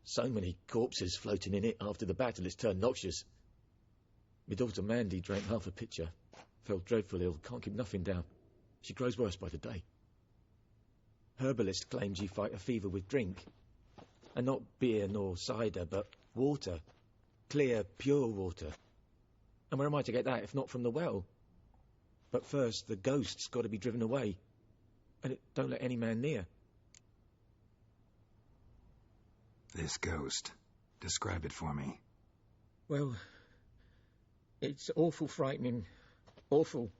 so many corpses floating in it after the battle it's turned noxious. My daughter Mandy drank half a pitcher. Fell dreadful ill, can't keep nothing down. She grows worse by the day. Herbalist claims you fight a fever with drink. And not beer nor cider, but water. Clear, pure water. And where am I to get that if not from the well? But first, the ghost's got to be driven away. And it don't let any man near. This ghost. Describe it for me. Well, it's awful frightening. Awful.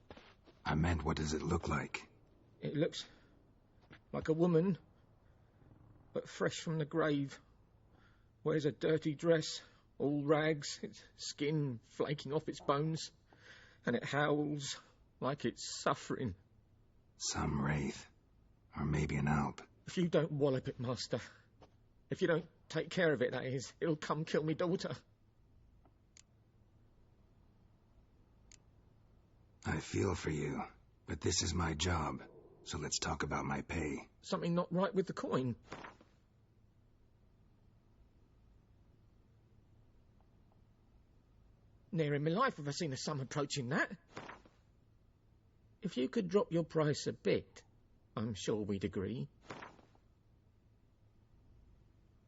I meant, what does it look like? It looks like a woman, but fresh from the grave. Wears a dirty dress, all rags, its skin flaking off its bones, and it howls like it's suffering. Some wraith. Or maybe an Alp. If you don't wallop it, Master. If you don't take care of it, that is, it'll come kill me daughter. I feel for you, but this is my job, so let's talk about my pay. Something not right with the coin. Near in my life have I seen a sum approaching that. If you could drop your price a bit, I'm sure we'd agree.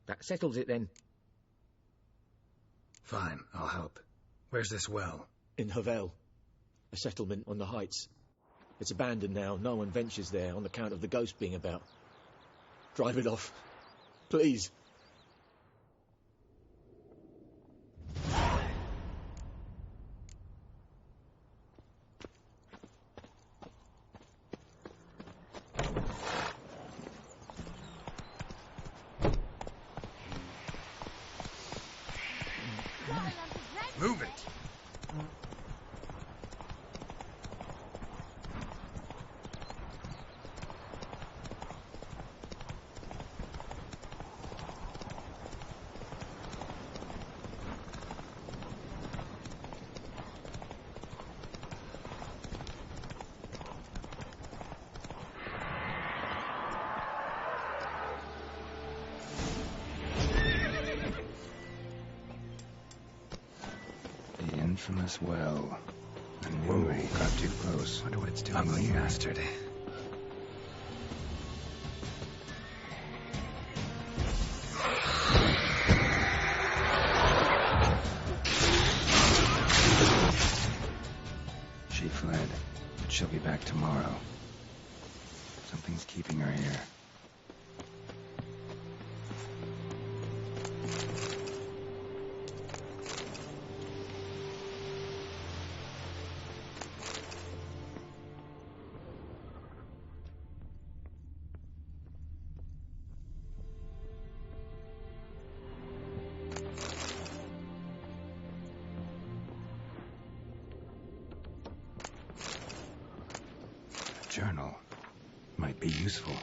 That settles it then. Fine, I'll help. Where's this well? In Havel, a settlement on the heights. It's abandoned now. No one ventures there on account of the ghost being about. Drive it off, please. Move it! Infamous well. I knew I got too close. Wonder what it's doing. Ugly bastard. She fled, but she'll be back tomorrow. Something's keeping her here. Journal might be useful.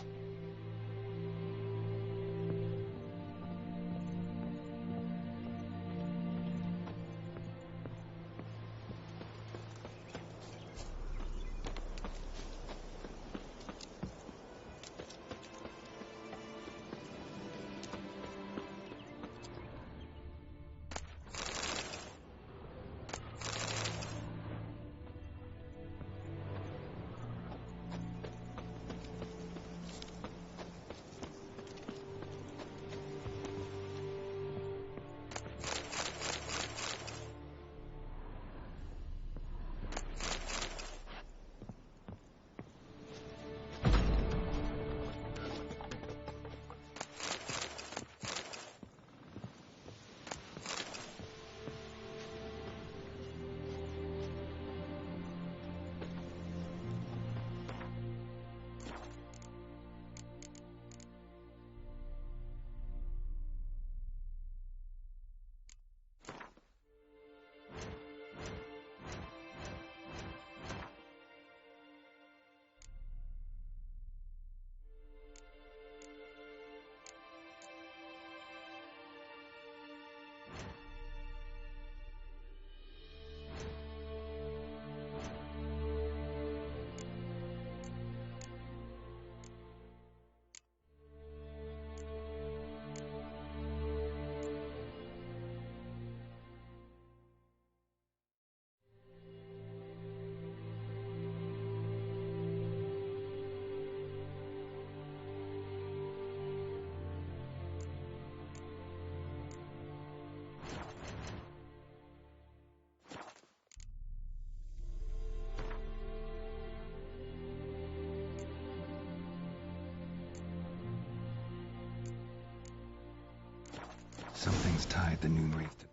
Something's tied the Noon Wraith to...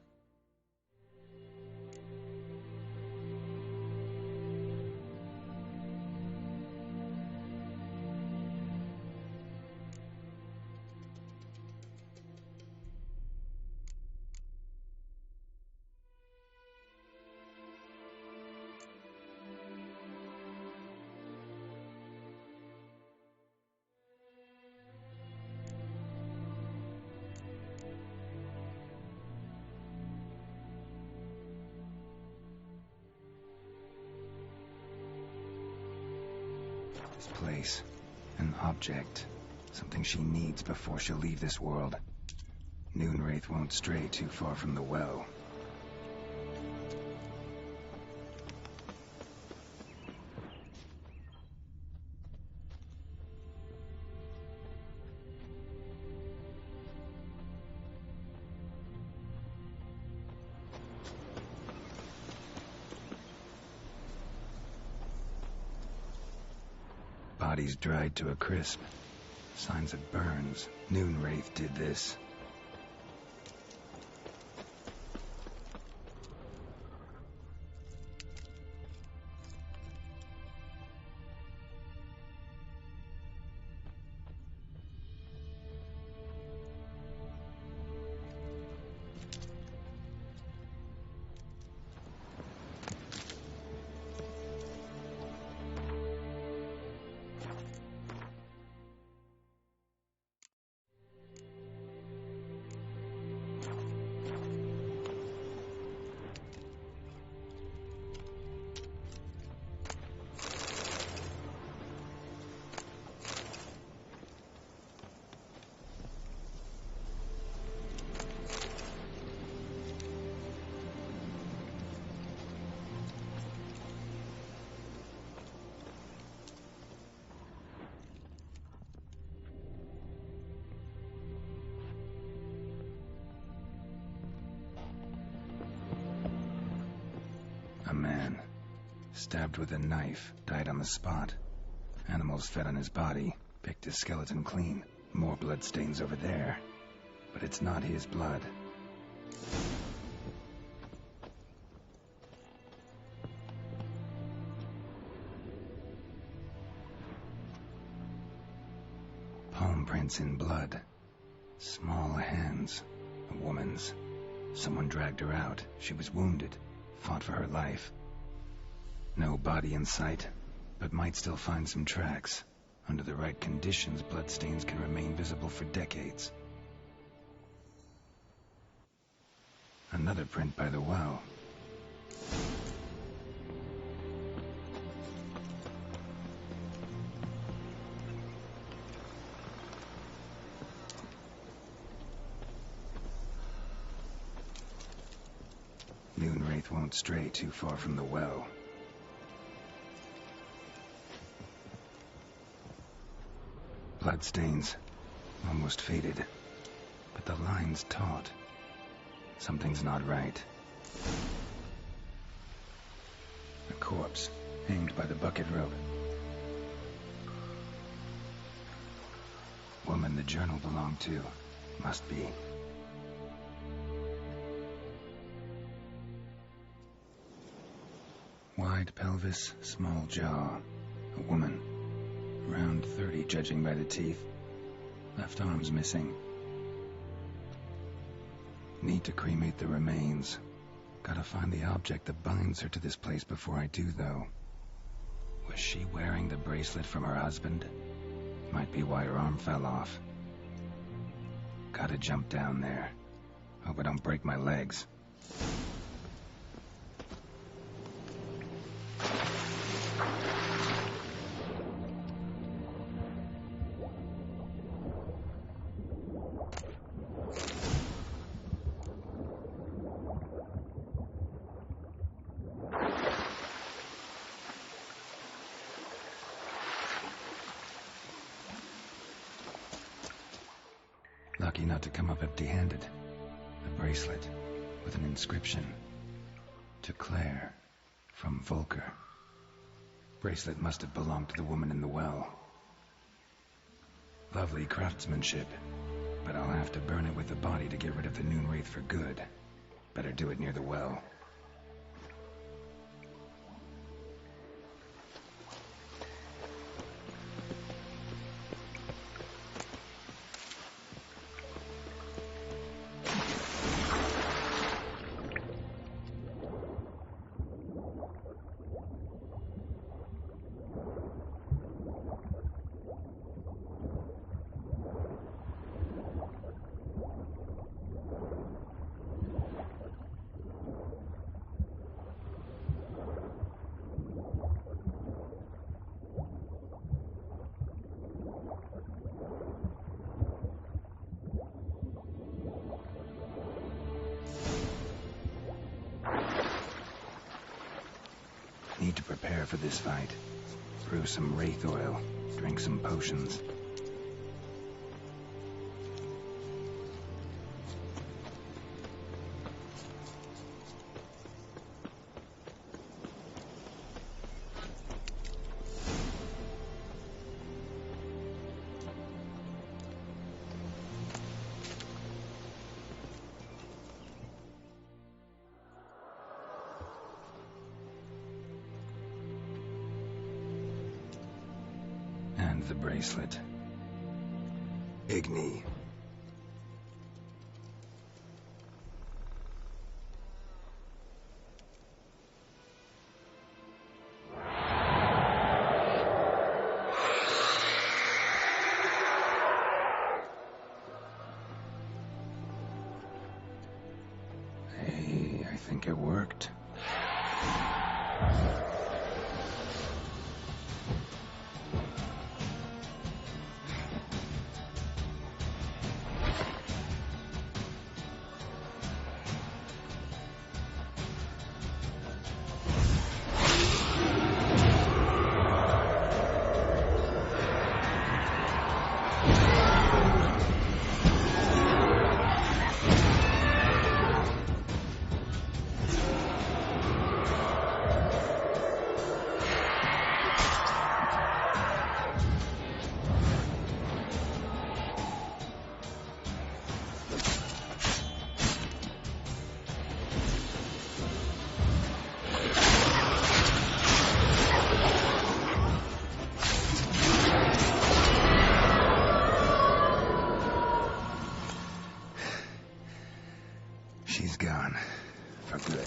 This place. An object. Something she needs before she'll leave this world. Noonwraith won't stray too far from the well. Bodies dried to a crisp. Signs of burns. Noonwraith did this. A man, stabbed with a knife, died on the spot. Animals fed on his body, picked his skeleton clean. More bloodstains over there. But it's not his blood. Palm prints in blood. Small hands. A woman's. Someone dragged her out. She was wounded. Fought for her life. No body in sight, but might still find some tracks. Under the right conditions, bloodstains can remain visible for decades. Another print by the well. Noonwraith won't stray too far from the well. Bloodstains. Almost faded. But the line's taut. Something's not right. A corpse, hanged by the bucket rope. Woman the journal belonged to. Must be. Wide pelvis, small jaw. A woman. Around 30, judging by the teeth. Left arm's missing. Need to cremate the remains. Gotta find the object that binds her to this place before I do, though. Was she wearing the bracelet from her husband? Might be why her arm fell off. Gotta jump down there. Hope I don't break my legs. Lucky not to come up empty-handed. A bracelet with an inscription. To Claire, from Volker. Bracelet must have belonged to the woman in the well. Lovely craftsmanship, but I'll have to burn it with the body to get rid of the Noonwraith for good. Better do it near the well. for this fight. Brew some wraith oil, drink some potions. And the bracelet. Igni. Hey, I think it worked. She's gone. For good.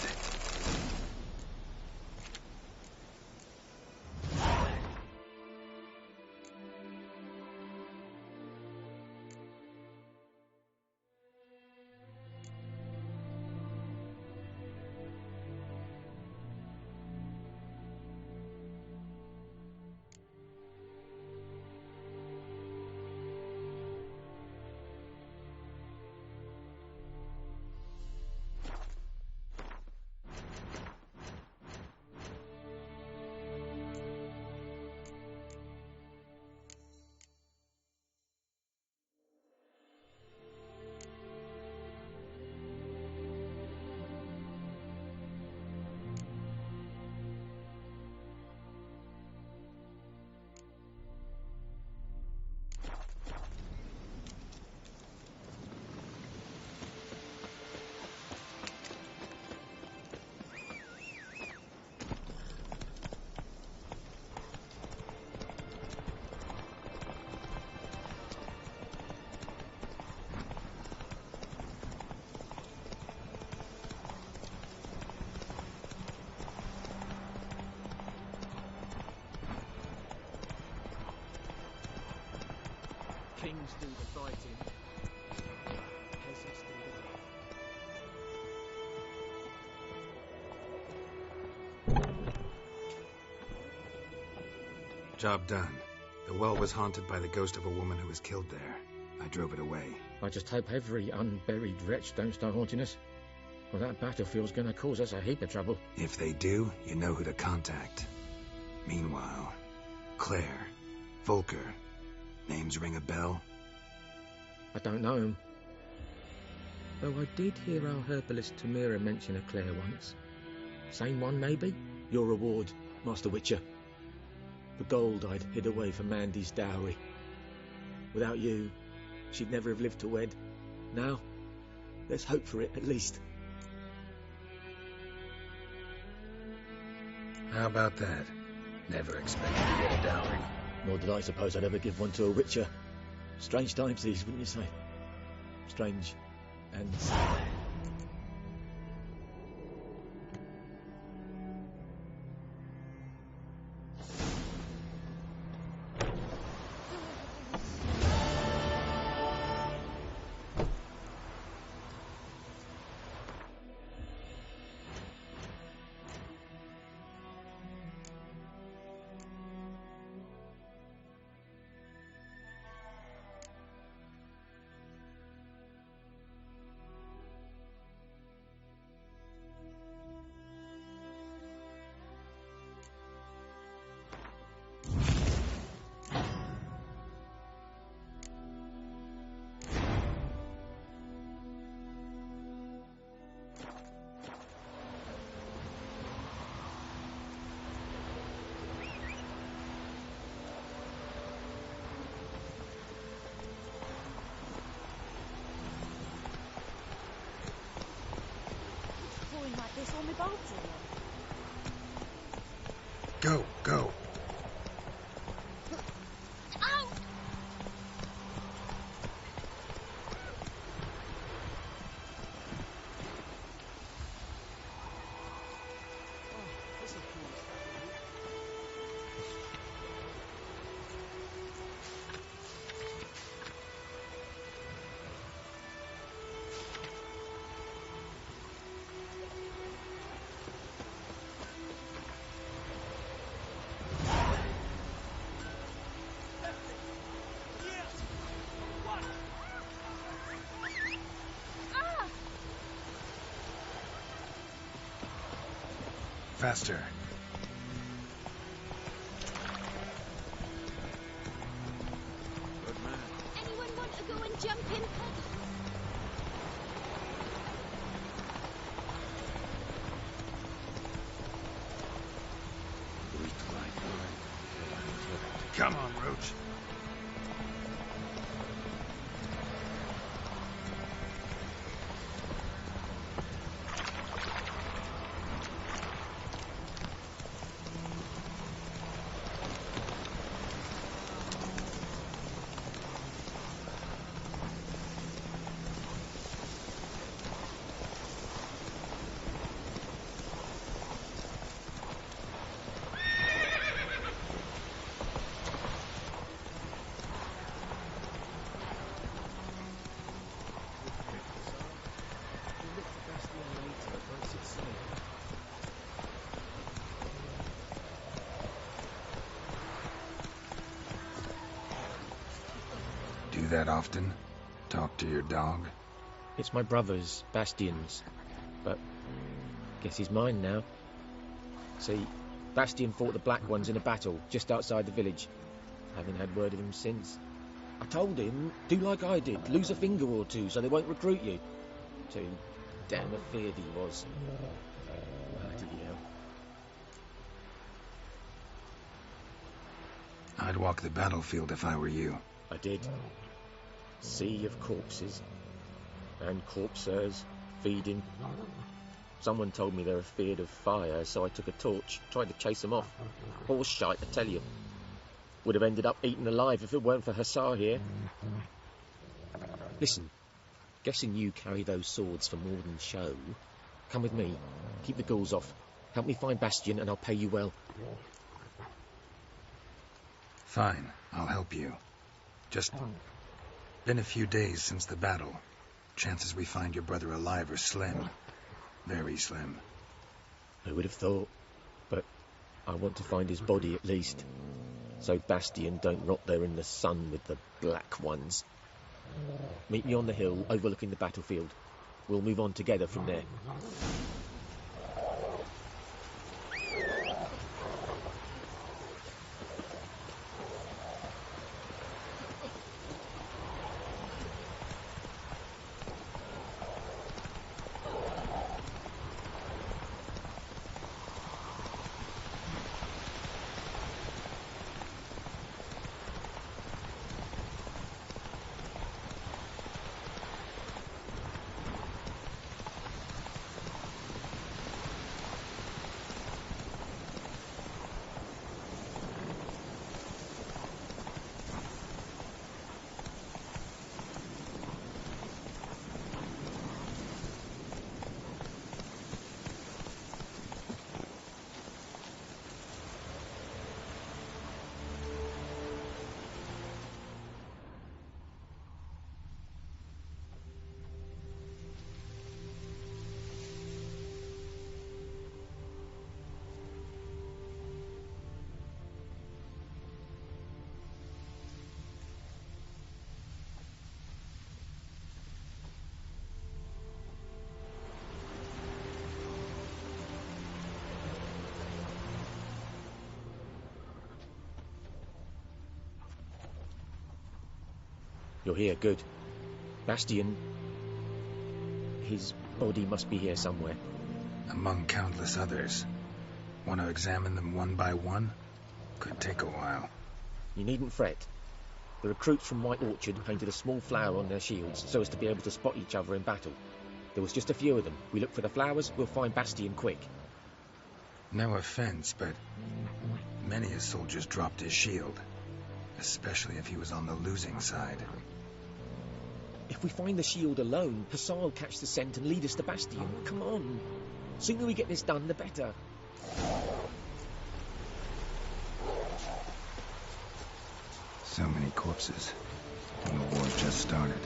Kings do the fighting. Peasants do the Job done. The well was haunted by the ghost of a woman who was killed there. I drove it away. I just hope every unburied wretch don't start haunting us. Well, that battlefield's gonna cause us a heap of trouble. If they do, you know who to contact. Meanwhile, Claire, Volker, names ring a bell? I don't know him. Though I did hear our herbalist Tamira mention a Claire once. Same one, maybe? Your reward, Master Witcher. The gold I'd hid away for Mandy's dowry. Without you, she'd never have lived to wed. Now, let's hope for it, at least. How about that? Never expected to get a dowry. Nor did I suppose I'd ever give one to a Witcher. Strange times these, wouldn't you say? Strange and sad. halting him. Go, go. Ow! Faster. Anyone want to go and jump in puddles? Come on, Roach. Do that often? Talk to your dog? It's my brother's, Bastian's, but guess he's mine now. See, Bastian fought the Black Ones in a battle just outside the village. Haven't had word of him since. I told him, do like I did, lose a finger or two so they won't recruit you. Too damn afeard he was. Bloody hell. I'd walk the battlefield if I were you. I did. Sea of corpses. And corpsers feeding. Someone told me they're afeard of fire, so I took a torch, tried to chase them off. Horse shite, I tell you. Would have ended up eaten alive if it weren't for Hussar here. Listen, guessing you carry those swords for more than show. Come with me, keep the ghouls off. Help me find Bastian and I'll pay you well. Fine, I'll help you. Just been a few days since the battle. Chances we find your brother alive are slim. Very slim. Who would have thought? But I want to find his body at least. So Bastian don't rot there in the sun with the Black Ones. Meet me on the hill overlooking the battlefield. We'll move on together from there. You're here, good. Bastian, his body must be here somewhere. Among countless others. Want to examine them one by one? Could take a while. You needn't fret. The recruits from White Orchard painted a small flower on their shields so as to be able to spot each other in battle. There was just a few of them. We look for the flowers, we'll find Bastian quick. No offense, but many a soldier's dropped his shield. Especially if he was on the losing side. If we find the shield alone, Hussar will catch the scent and lead us to Bastion. Come on. Sooner we get this done, the better. So many corpses. And the war just started.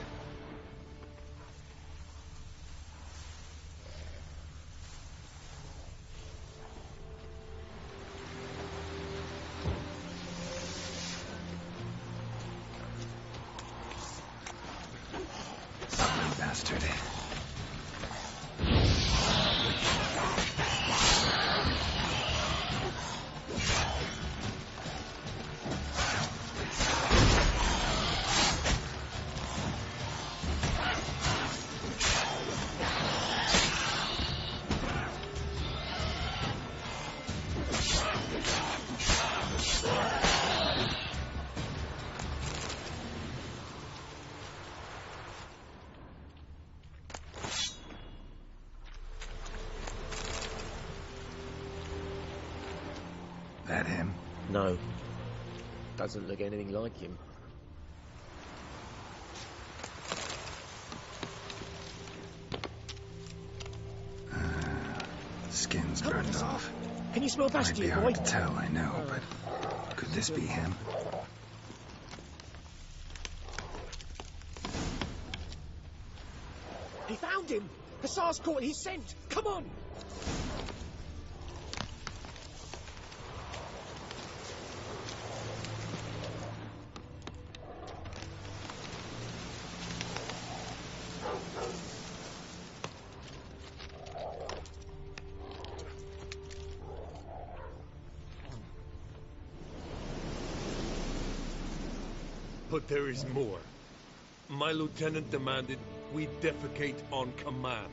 Bastard. That him? No. Doesn't look anything like him. Skin's burned off. Can you smell Bastion, Might be hard to tell, I know, but could this be him? He found him! Hussar's caught his scent! Come on! But there is more. My lieutenant demanded we defecate on command.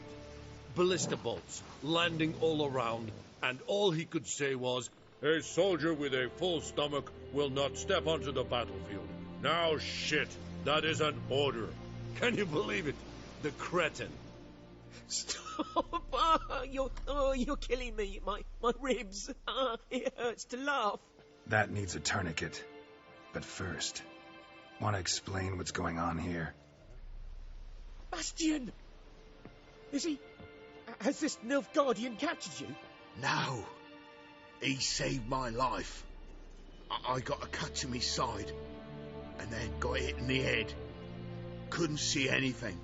Ballista bolts, landing all around, and all he could say was, "A soldier with a full stomach will not step onto the battlefield." Now shit, that is an order. Can you believe it? The cretin. Stop! You're killing me. My ribs. It hurts to laugh. That needs a tourniquet. But first, want to explain what's going on here? Bastion! Is he... Has this Nilfgaardian captured you? No. He saved my life. I got a cut to my side, and then got hit in the head. Couldn't see anything.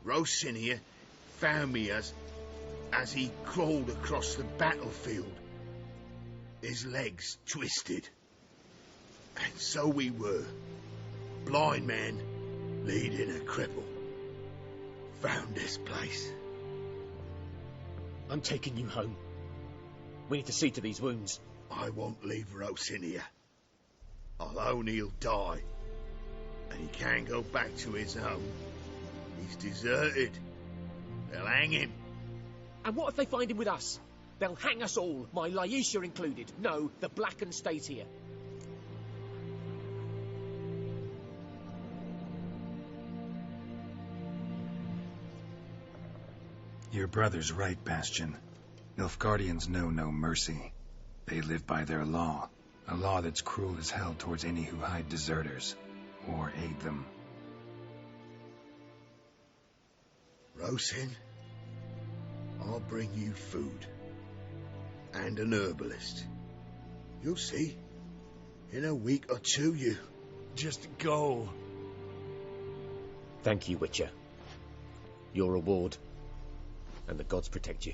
Rosinia found me as he crawled across the battlefield. His legs twisted. And so we were. Blind man leading a cripple. Found this place. I'm taking you home. We need to see to these wounds. I won't leave Rosinia. I'll own he'll die. And he can't go back to his home. He's deserted. They'll hang him. And what if they find him with us? They'll hang us all, my Laisha included. No, the Blacken stays here. Your brother's right, Bastion. Nilfgaardians know no mercy. They live by their law. A law that's cruel as hell towards any who hide deserters or aid them. Rosin, I'll bring you food. And an herbalist. You'll see. In a week or two, you... Just go. Thank you, Witcher. Your reward. And the gods protect you.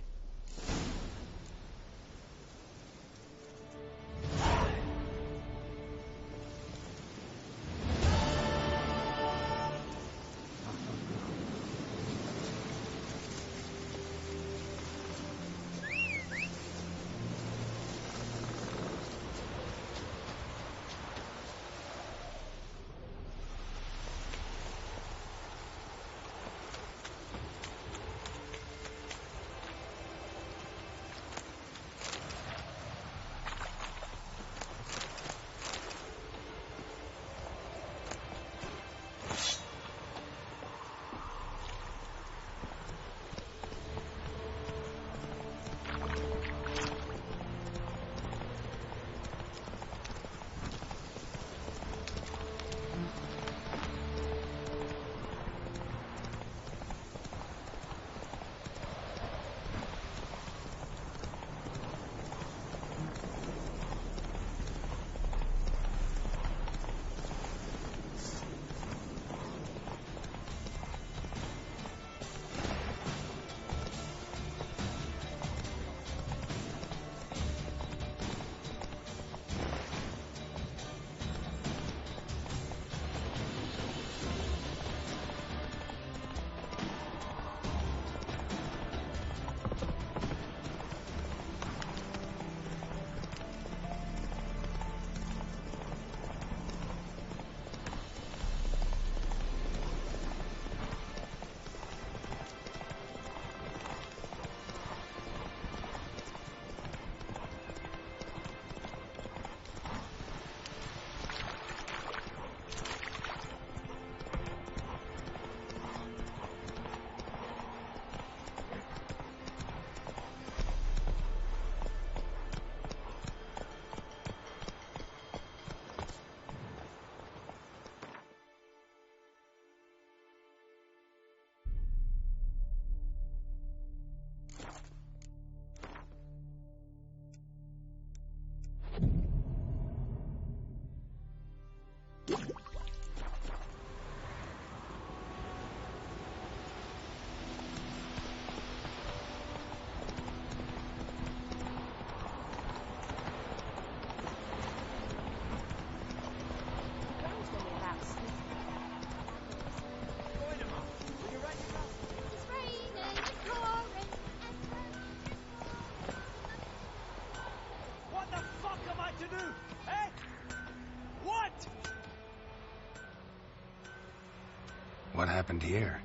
What happened here?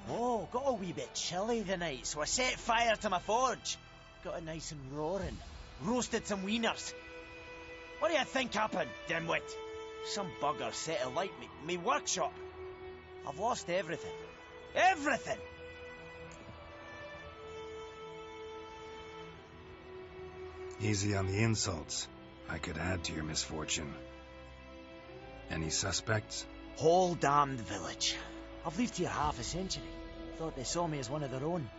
Oh, got a wee bit chilly tonight, so I set fire to my forge. Got it nice and roaring. Roasted some wieners. What do you think happened, dimwit? Some bugger set alight me workshop. I've lost everything. Everything! Easy on the insults. I could add to your misfortune. Any suspects? Whole damned village. I've lived here half a century. Thought they saw me as one of their own.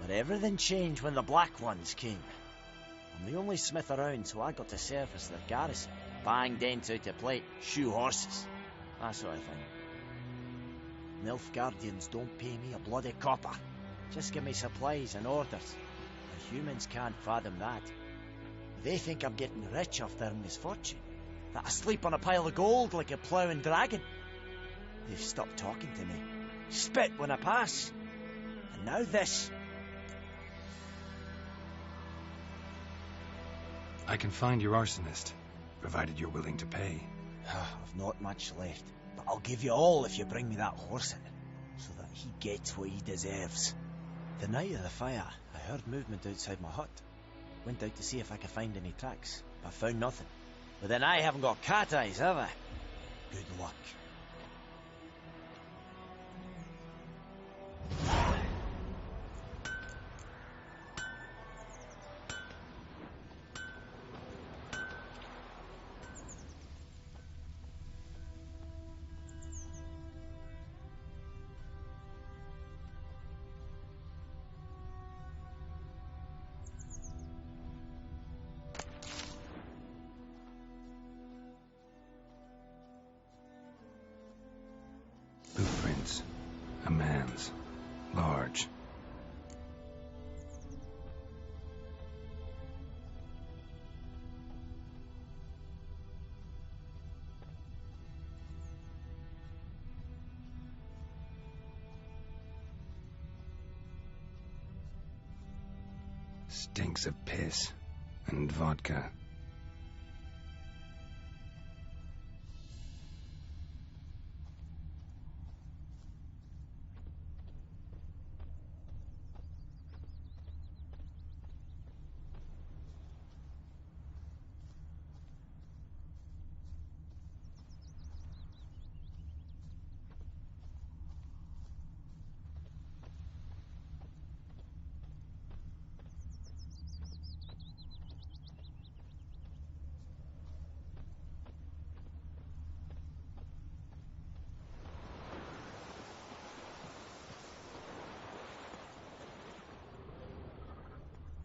But everything changed when the Black Ones came. I'm the only smith around, so I got to service their garrison. Bang dents out of plate, shoe horses, that sort of thing. Nilfgaardians don't pay me a bloody copper. Just give me supplies and orders. The humans can't fathom that. They think I'm getting rich off their misfortune. That I sleep on a pile of gold like a ploughing dragon. They've stopped talking to me. Spit when I pass. And now this. I can find your arsonist, provided you're willing to pay. I've not much left, but I'll give you all if you bring me that horse in, so that he gets what he deserves. The night of the fire, I heard movement outside my hut. Went out to see if I could find any tracks, but found nothing. But then I haven't got cat eyes, have I? Good luck. Footprints. A man's. Large. Stinks of piss and vodka.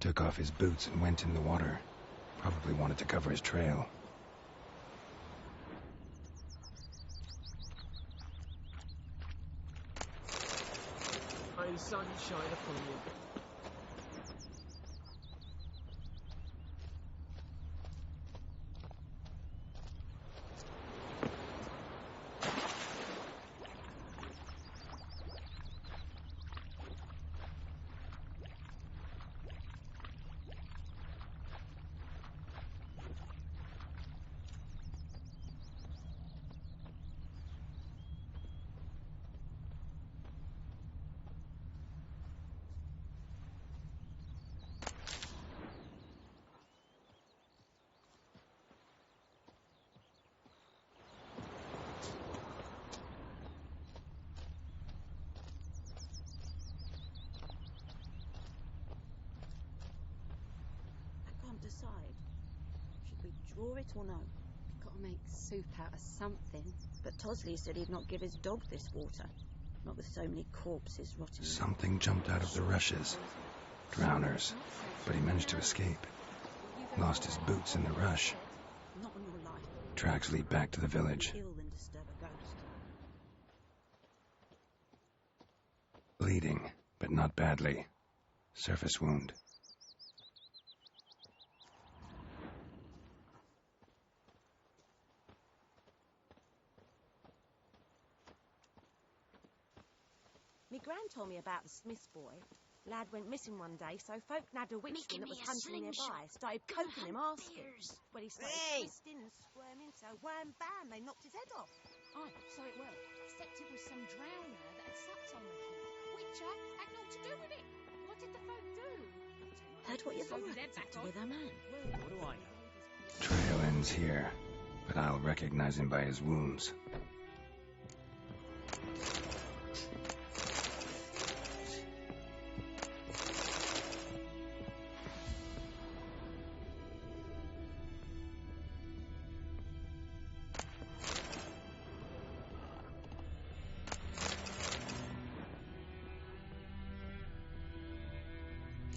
Took off his boots and went in the water. Probably wanted to cover his trail. May the sun shine upon you. Decide. Should we draw it or no? Gotta make soup out of something. But Tosley said he'd not give his dog this water. Not with so many corpses rotting. Something jumped out of the rushes. Drowners. But he managed to escape. Lost his boots in the rush. Not on your life. Tracks lead back to the village. Kill and disturb a ghost. Bleeding, but not badly. Surface wound. Me gran told me about the Smith's boy. Lad went missing one day, so folk nabbed a witchman that was hunting nearby. Started poking him, asking. Well, he started twisting and squirming, So wham bam, they knocked his head off. Aye, so it will. Except it was some drowner that had sucked on the kid. Witcher had naught to do with it. What did the folk do? Heard what your Sewed father his head back did on. with her man. What do I know? Trail ends here, but I'll recognize him by his wounds.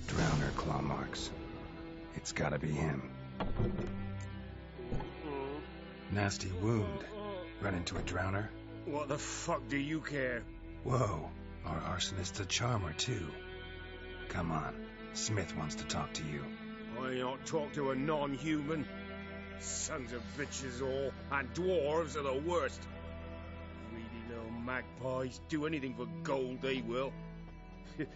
Drowner claw marks. It's gotta be him. Nasty wound. Run into a drowner? What the fuck do you care? Whoa, our arsonist's a charmer too. Come on, Smith wants to talk to you. I don't talk to a non-human. Sons of bitches all, and dwarves are the worst. Greedy little magpies, do anything for gold they will.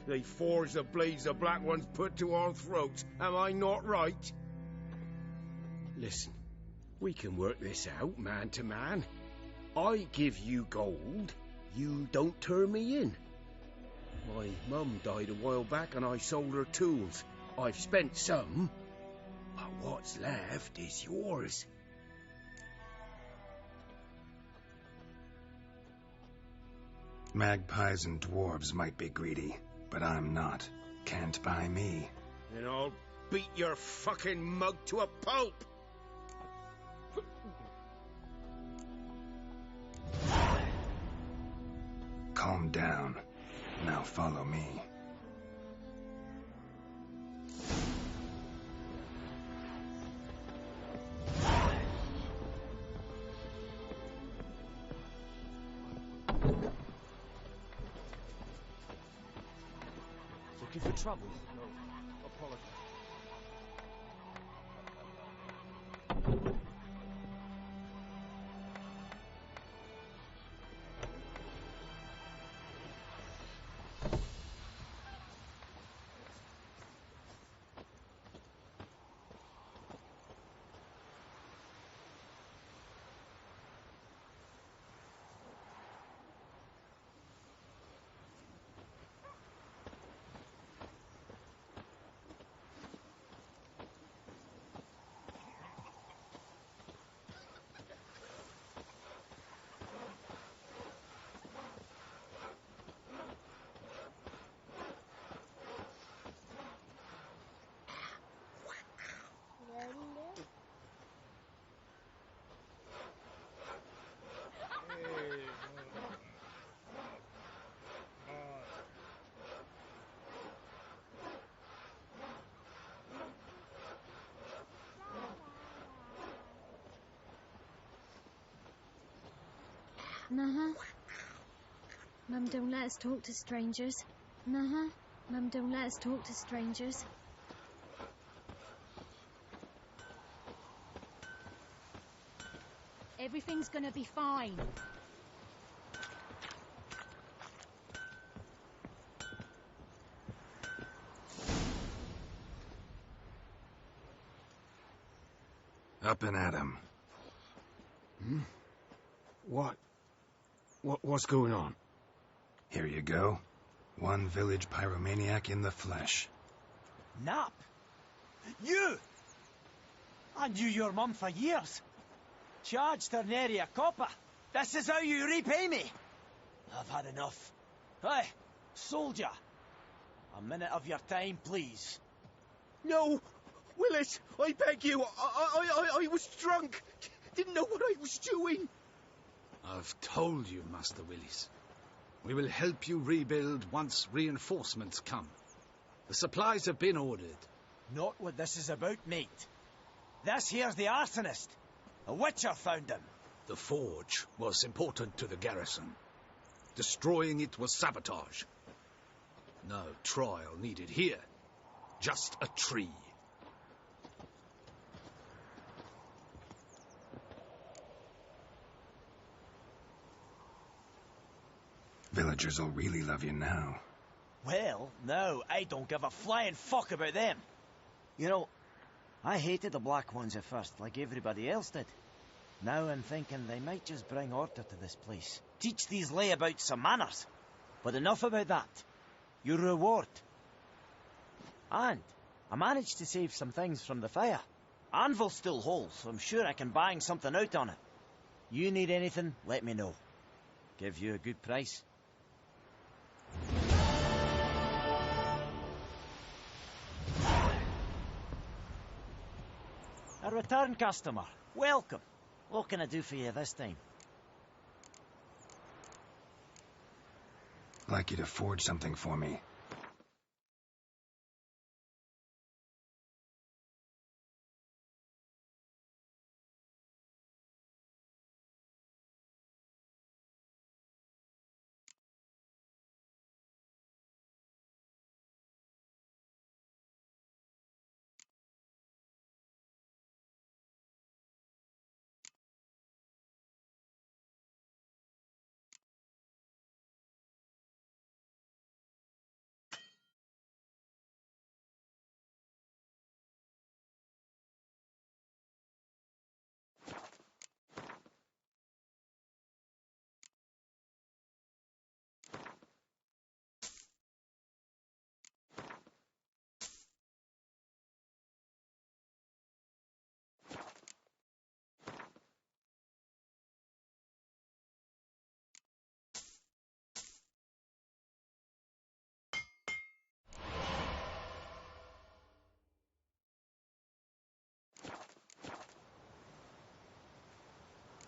They forge the blades the black ones put to our throats. Am I not right? Listen, we can work this out man to man. I give you gold, you don't turn me in. My mum died a while back and I sold her tools. I've spent some, but what's left is yours. Magpies and dwarves might be greedy, but I'm not. Can't buy me. And I'll beat your fucking mug to a pulp. Calm down. Now follow me. Looking for trouble? No. Apologize. Uh-huh. Mum don't let us talk to strangers. Uh-huh. Mum don't let us talk to strangers. Everything's gonna be fine. Up and at him. Hmm? What's going on? Here you go. One village pyromaniac in the flesh. Nap? You! I knew your mum for years. Charged her nary a copper. This is how you repay me. I've had enough. Hey, soldier. A minute of your time, please. No! Willis, I beg you. I was drunk. Didn't know what I was doing. I've told you, Master Willis. We will help you rebuild once reinforcements come. The supplies have been ordered. Not what this is about, mate. This here's the arsonist. A witcher found him. The forge was important to the garrison. Destroying it was sabotage. No trial needed here. Just a tree. Villagers will really love you now. Well, no, I don't give a flying fuck about them. You know, I hated the black ones at first, like everybody else did. Now I'm thinking they might just bring order to this place. Teach these layabouts some manners. But enough about that. Your reward. And I managed to save some things from the fire. Anvil's still whole, so I'm sure I can bang something out on it. You need anything, let me know. Give you a good price. A return customer. Welcome. What can I do for you this time? I'd like you to forge something for me.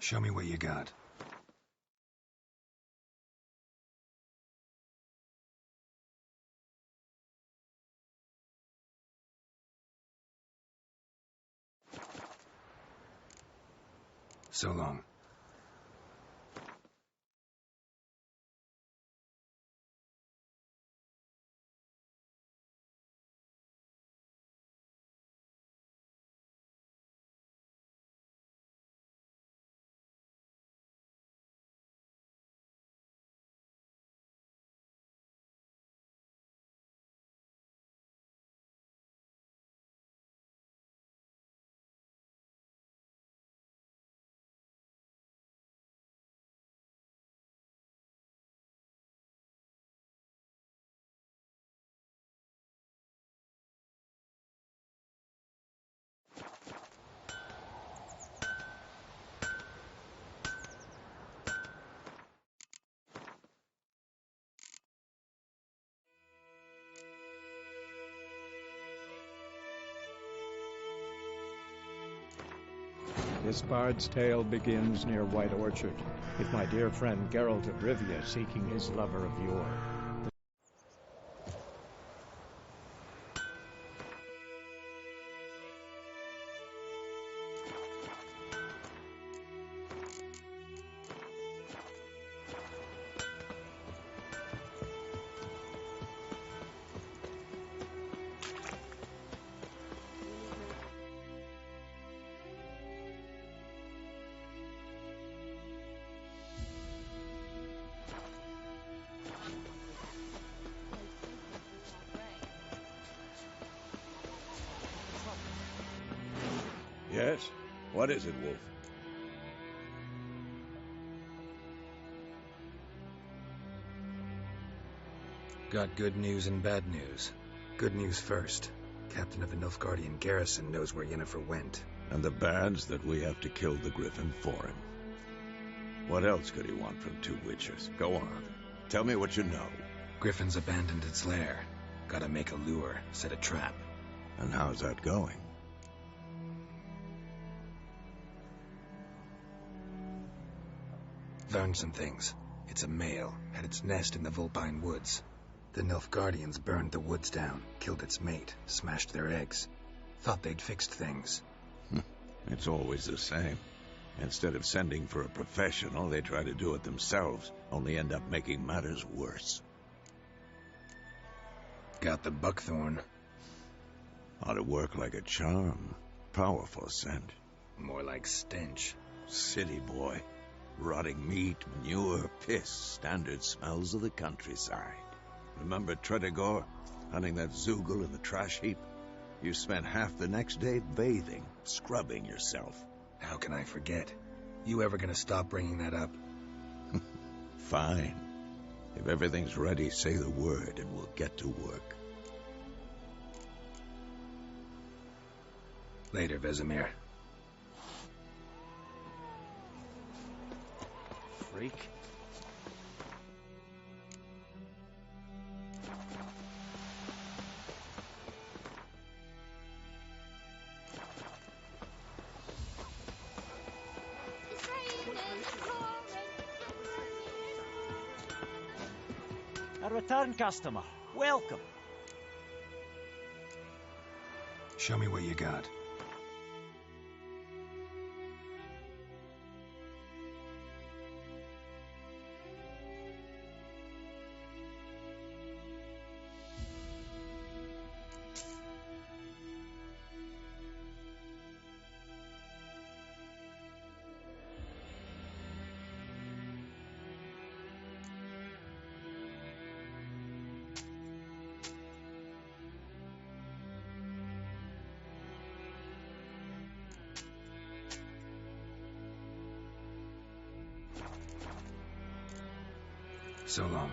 Show me what you got. So long. This bard's tale begins near White Orchard, with my dear friend Geralt of Rivia seeking his lover of yore. Yes? What is it, Wolf? Got good news and bad news. Good news first. Captain of the Nilfgaardian garrison knows where Yennefer went. And the bad's that we have to kill the Griffin for him. What else could he want from two witchers? Go on. Tell me what you know. Griffin's abandoned its lair. Gotta make a lure, set a trap. And how's that going? Learned some things. It's a male, had its nest in the Vulpine Woods. The Nilfgaardians burned the woods down, killed its mate, smashed their eggs. Thought they'd fixed things. It's always the same. Instead of sending for a professional, they try to do it themselves, only end up making matters worse. Got the buckthorn. Ought to work like a charm. Powerful scent. More like stench. City boy. Rotting meat, manure, piss, standard smells of the countryside. Remember Tretogor, hunting that Zoogle in the trash heap? You spent half the next day bathing, scrubbing yourself. How can I forget? You ever gonna stop bringing that up? Fine. If everything's ready, say the word and we'll get to work. Later, Vesemir. Freak. A return customer. Welcome. Show me what you got. So long.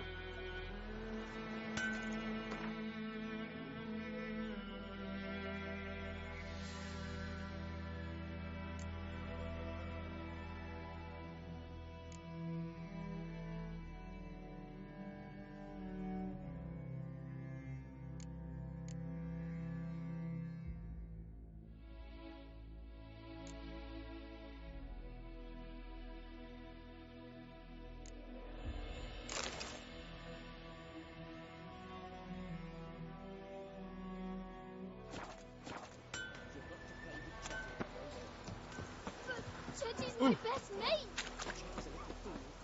Teddy's my best mate!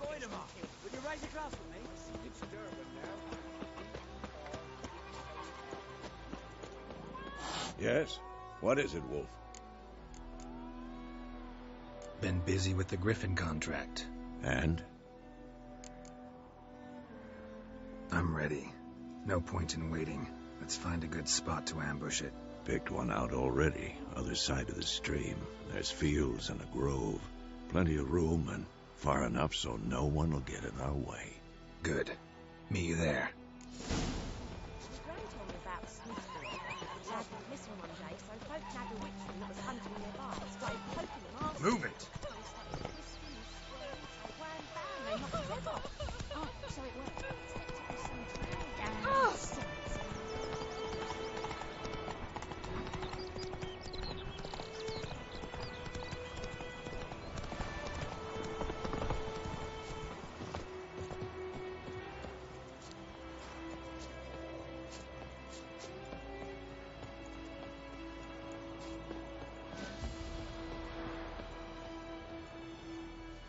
Goidemar, would you raise a glass for me? It's Durban now. Yes? What is it, Wolf? Been busy with the Griffin contract. And? I'm ready. No point in waiting. Let's find a good spot to ambush it. Picked one out already. Other side of the stream. There's fields and a grove. Plenty of room and far enough so no one will get in our way. Good. Meet you there. Move it!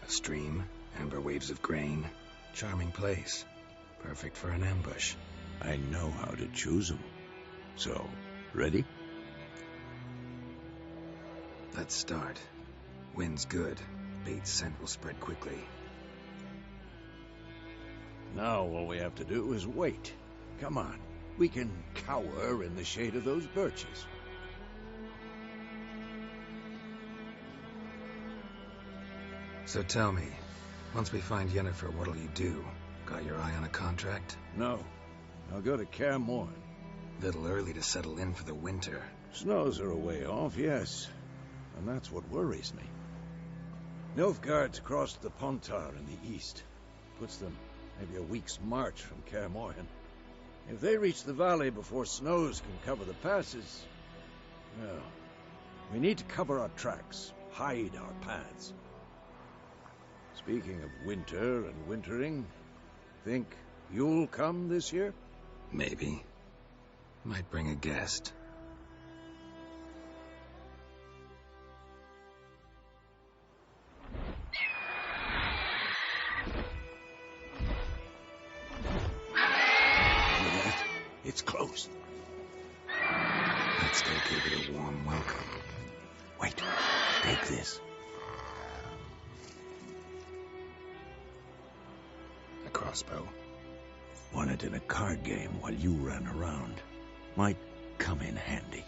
A stream, amber waves of grain. Charming place. Perfect for an ambush. I know how to choose them. So, ready? Let's start. Wind's good. Bait's scent will spread quickly. Now all we have to do is wait. Come on. We can cower in the shade of those birches. So tell me, once we find Yennefer, what'll you do? Got your eye on a contract? No. I'll go to Kaer Morhen. Little early to settle in for the winter. Snows are a way off, yes. And that's what worries me. Nilfgaard's crossed the Pontar in the east. Puts them maybe a week's march from Kaer Morhen. If they reach the valley before snows can cover the passes, well, we need to cover our tracks, hide our paths. Speaking of winter and wintering, think you'll come this year? Maybe. Might bring a guest. It's closed. Let's go give it a warm welcome. Wait, take this. A crossbow. Won it in a card game while you ran around. Might come in handy.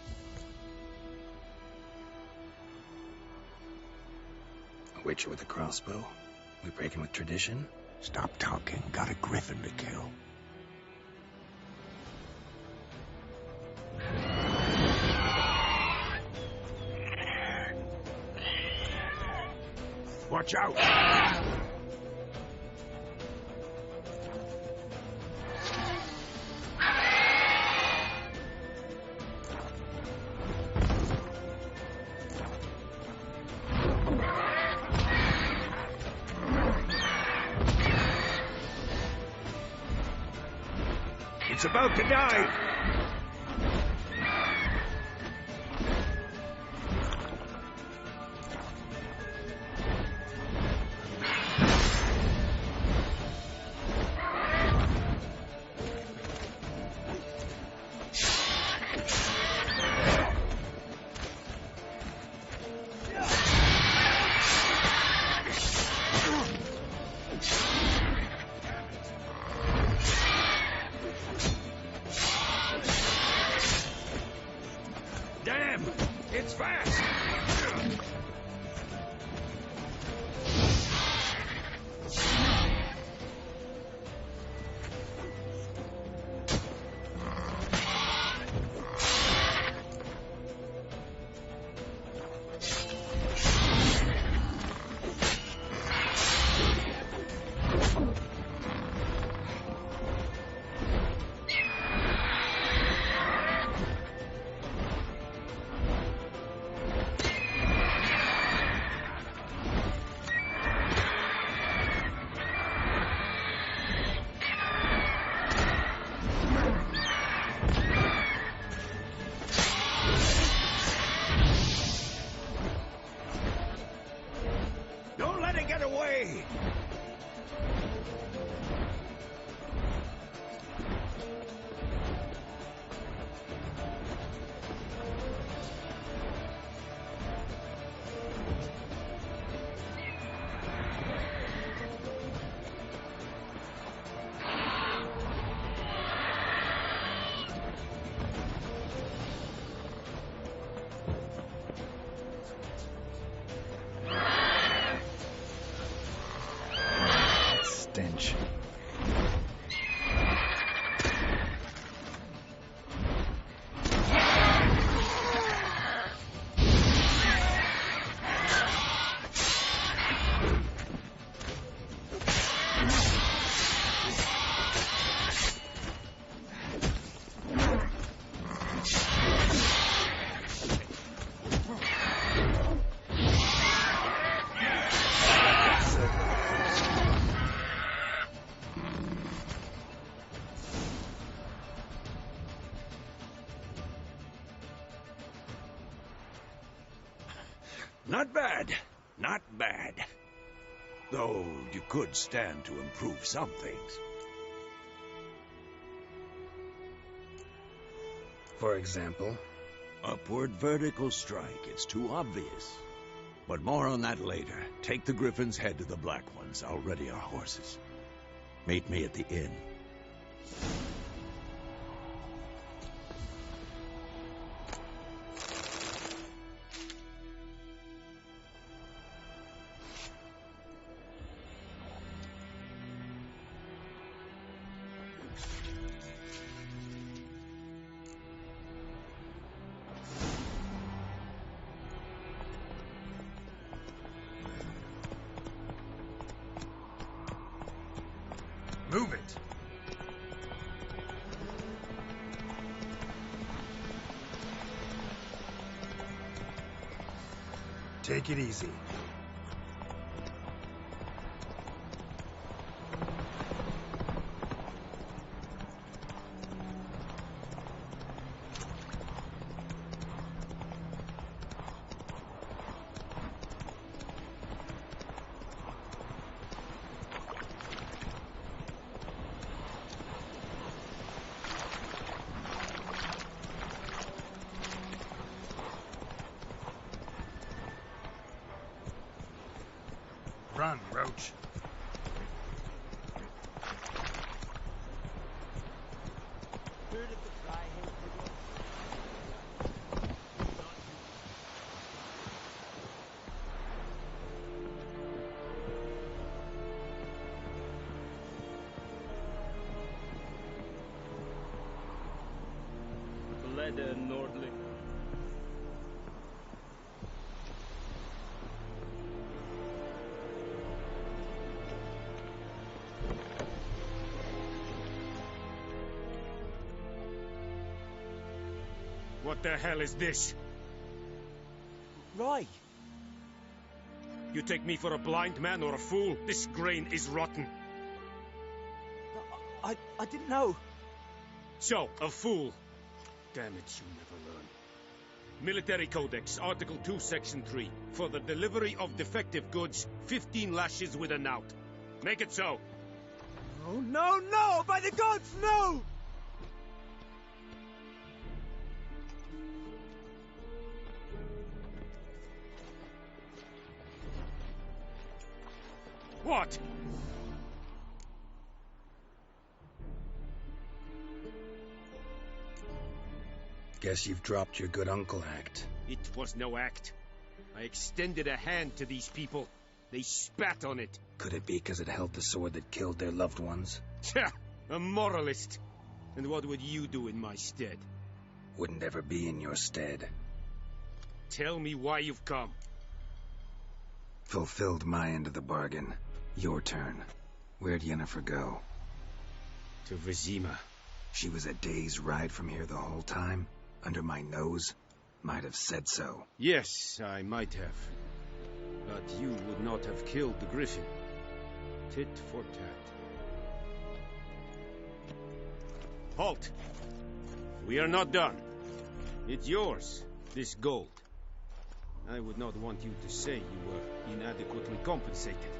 A Witcher with a crossbow? We breaking with tradition? Stop talking. Got a griffin to kill. Watch out! It's about to die! Damn! It's fast! Don't let it get away! Stench. Not bad. Not bad. Though you could stand to improve some things. For example? Upward vertical strike. It's too obvious. But more on that later. Take the Griffin's head to the Black Ones. I'll ready our horses. Meet me at the inn. Move it! Take it easy. Run, Roach. otherworldly. What the hell is this? Rye! You take me for a blind man or a fool? This grain is rotten. I didn't know. So, a fool. Damn it, you never learn. Military Codex, Article 2, Section 3. For the delivery of defective goods, 15 lashes with a knout. Make it so. Oh, no, no! By the gods, no! What? Guess you've dropped your good uncle act. It was no act. I extended a hand to these people. They spat on it. Could it be because it held the sword that killed their loved ones? Tja, a moralist. And what would you do in my stead? Wouldn't ever be in your stead. Tell me why you've come. Fulfilled my end of the bargain. Your turn. Where'd Yennefer go? To Vizima. She was a day's ride from here the whole time? Under my nose? Might have said so. Yes, I might have. But you would not have killed the griffin. Tit for tat. Halt! We are not done. It's yours, this gold. I would not want you to say you were inadequately compensated.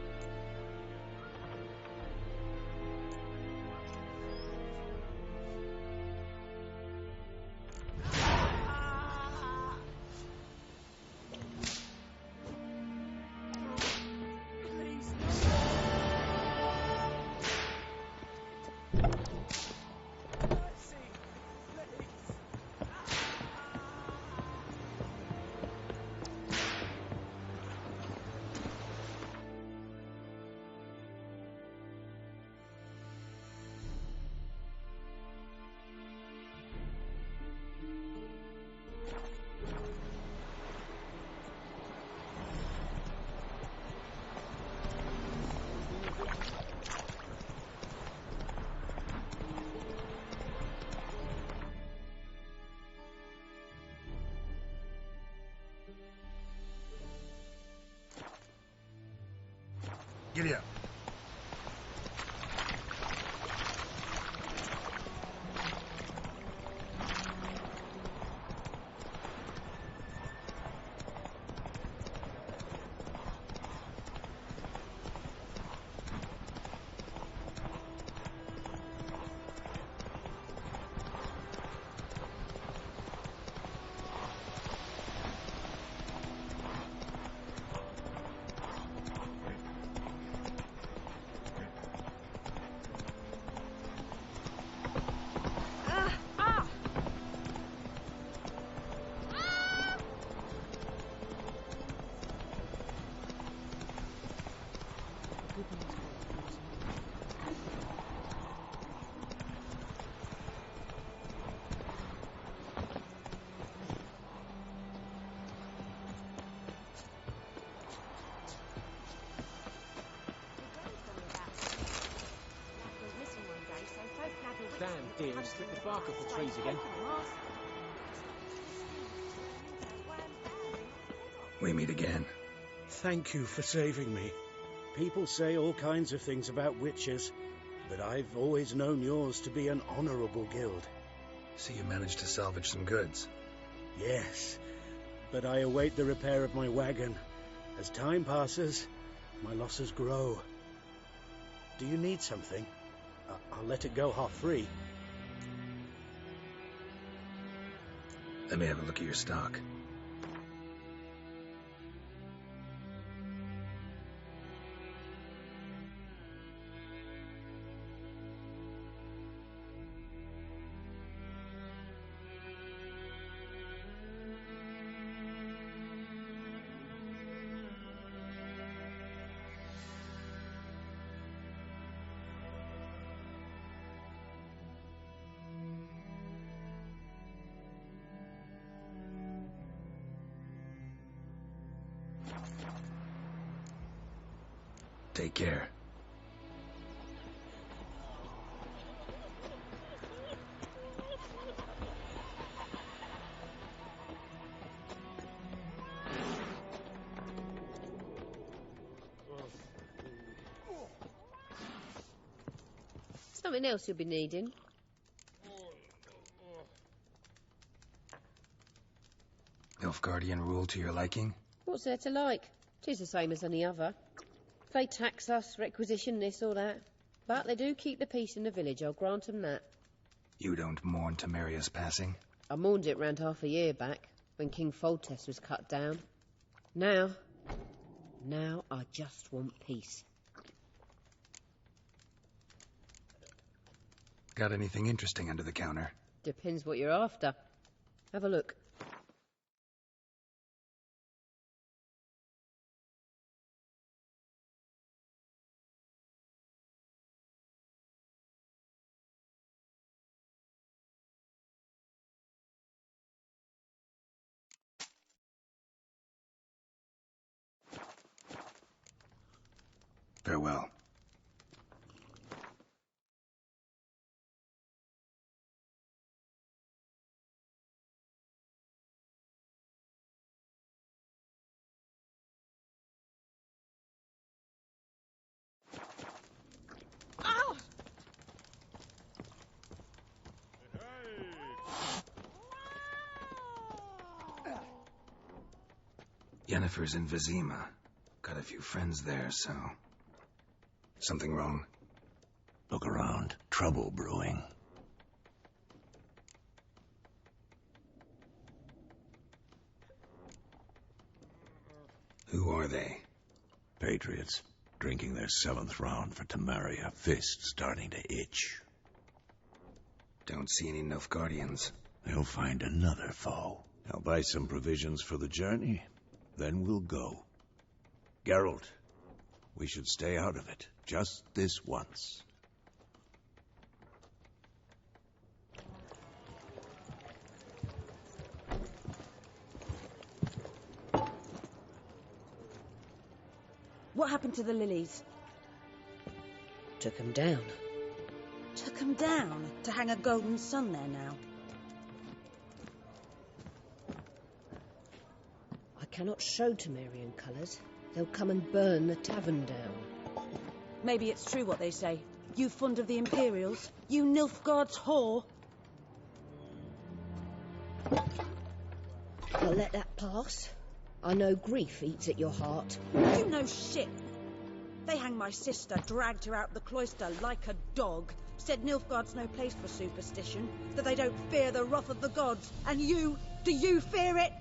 Giddy up. Damn deer and strip the bark off the trees again. We meet again. Thank you for saving me. People say all kinds of things about witches, but I've always known yours to be an honorable guild. So you managed to salvage some goods? Yes, but I await the repair of my wagon. As time passes, my losses grow. Do you need something? I'll let it go half-free. Let me have a look at your stock. Take care. Something else you'll be needing. Nilfgaardian rule to your liking? What's there to like? 'Tis the same as any other. They tax us, requisition this or that. But they do keep the peace in the village, I'll grant 'em that. You don't mourn Temeria's passing? I mourned it round half a year back, when King Foltest was cut down. Now I just want peace. Got anything interesting under the counter? Depends what you're after. Have a look. Farewell. Yennefer's in Vizima. Got a few friends there, so... Something wrong? Look around. Trouble brewing. Who are they? Patriots. Drinking their 7th round for Temeria. Fist starting to itch. Don't see any Nilfgaardians. They'll find another foe. I'll buy some provisions for the journey. Then we'll go. Geralt, we should stay out of it. Just this once. What happened to the lilies? Took 'em down. Took 'em down? To hang a golden sun there now? I cannot show Temerian colours. They'll come and burn the tavern down. Maybe it's true what they say. You fond of the Imperials? You Nilfgaard's whore? I'll let that pass. I know grief eats at your heart. You know shit. They hanged my sister, dragged her out the cloister like a dog. Said Nilfgaard's no place for superstition, that they don't fear the wrath of the gods. And you, do you fear it?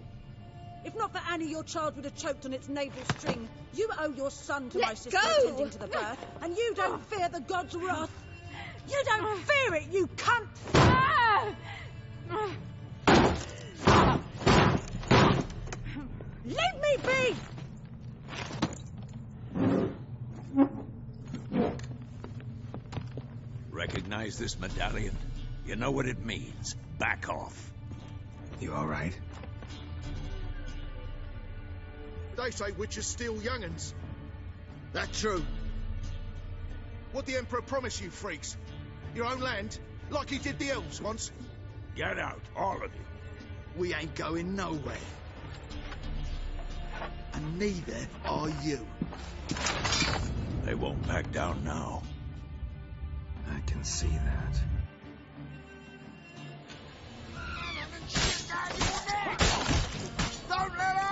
If not for Annie, your child would have choked on its navel string. You owe your son to my sister attending to the birth, and you don't fear the gods' wrath. You don't fear it, you cunt! Leave me be! Recognize this medallion? You know what it means. Back off. You all right? They say witches steal young'uns. That true? What'd the Emperor promise you, freaks? Your own land? Like he did the elves once? Get out, all of you. We ain't going nowhere. And neither are you. They won't back down now. I can see that. Don't let us!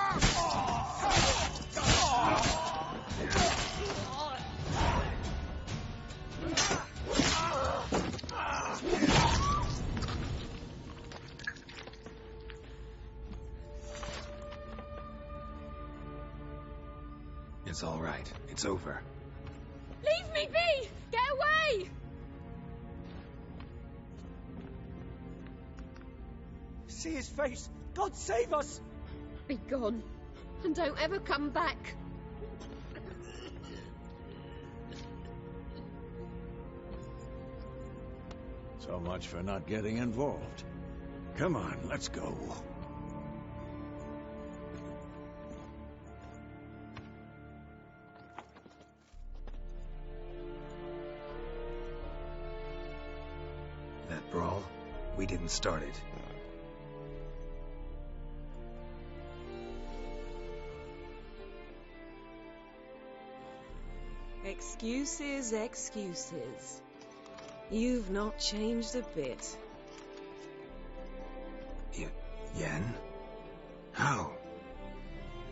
It's all right. It's over. Leave me be! Get away! See his face! God save us! Be gone, and don't ever come back. So much for not getting involved. Come on, let's go. that brawl. We didn't start it. Excuses, excuses. You've not changed a bit. Yen? How?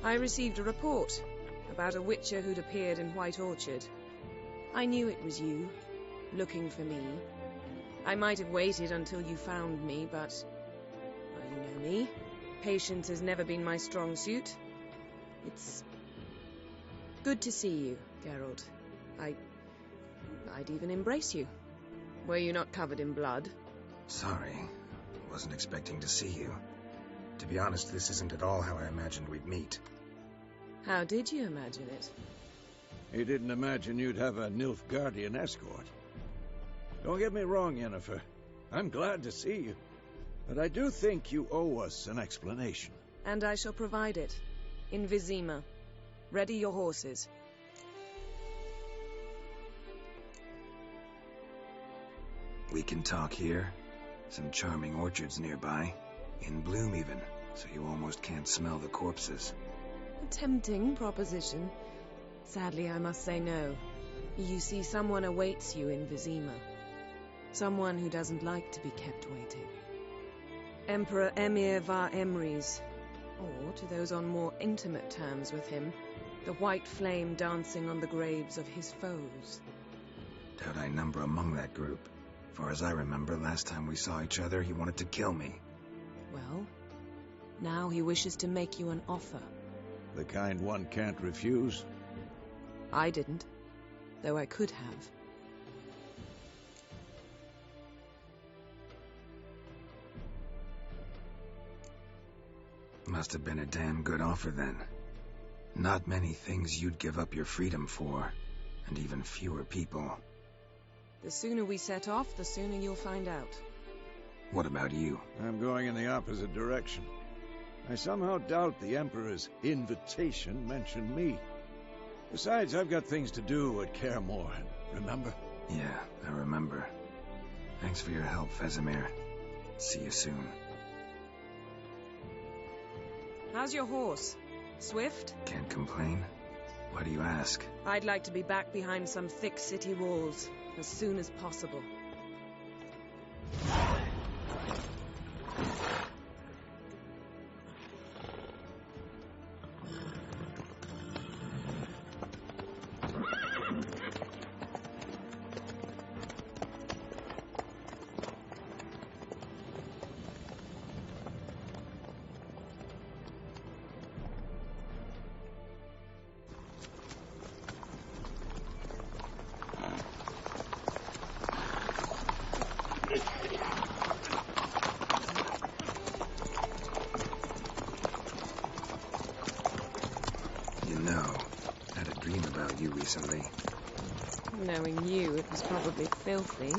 I received a report about a witcher who'd appeared in White Orchard. I knew it was you, looking for me. I might have waited until you found me, but... well, you know me. Patience has never been my strong suit. It's good to see you, Geralt. I'd even embrace you. Were you not covered in blood? Sorry. Wasn't expecting to see you. To be honest, this isn't at all how I imagined we'd meet. How did you imagine it? He didn't imagine you'd have a Nilfgaardian escort. Don't get me wrong, Yennefer. I'm glad to see you. But I do think you owe us an explanation. And I shall provide it. In Vizima. Ready your horses. We can talk here. Some charming orchards nearby. In bloom even, so you almost can't smell the corpses. A tempting proposition. Sadly, I must say no. You see, someone awaits you in Vizima. Someone who doesn't like to be kept waiting. Emperor Emir var Emrys. Or, to those on more intimate terms with him, the white flame dancing on the graves of his foes. Doubt I number among that group. Far as I remember, last time we saw each other, he wanted to kill me. Well, now he wishes to make you an offer. The kind one can't refuse? I didn't, though I could have. Must have been a damn good offer then. Not many things you'd give up your freedom for, and even fewer people. The sooner we set off, the sooner you'll find out. What about you? I'm going in the opposite direction. I somehow doubt the Emperor's invitation mentioned me. Besides, I've got things to do at Kaer Morhen, remember? Yeah, I remember. Thanks for your help, Vesemir. See you soon. How's your horse? Swift? Can't complain. Why do you ask? I'd like to be back behind some thick city walls as soon as possible. Recently. Knowing you, it was probably filthy.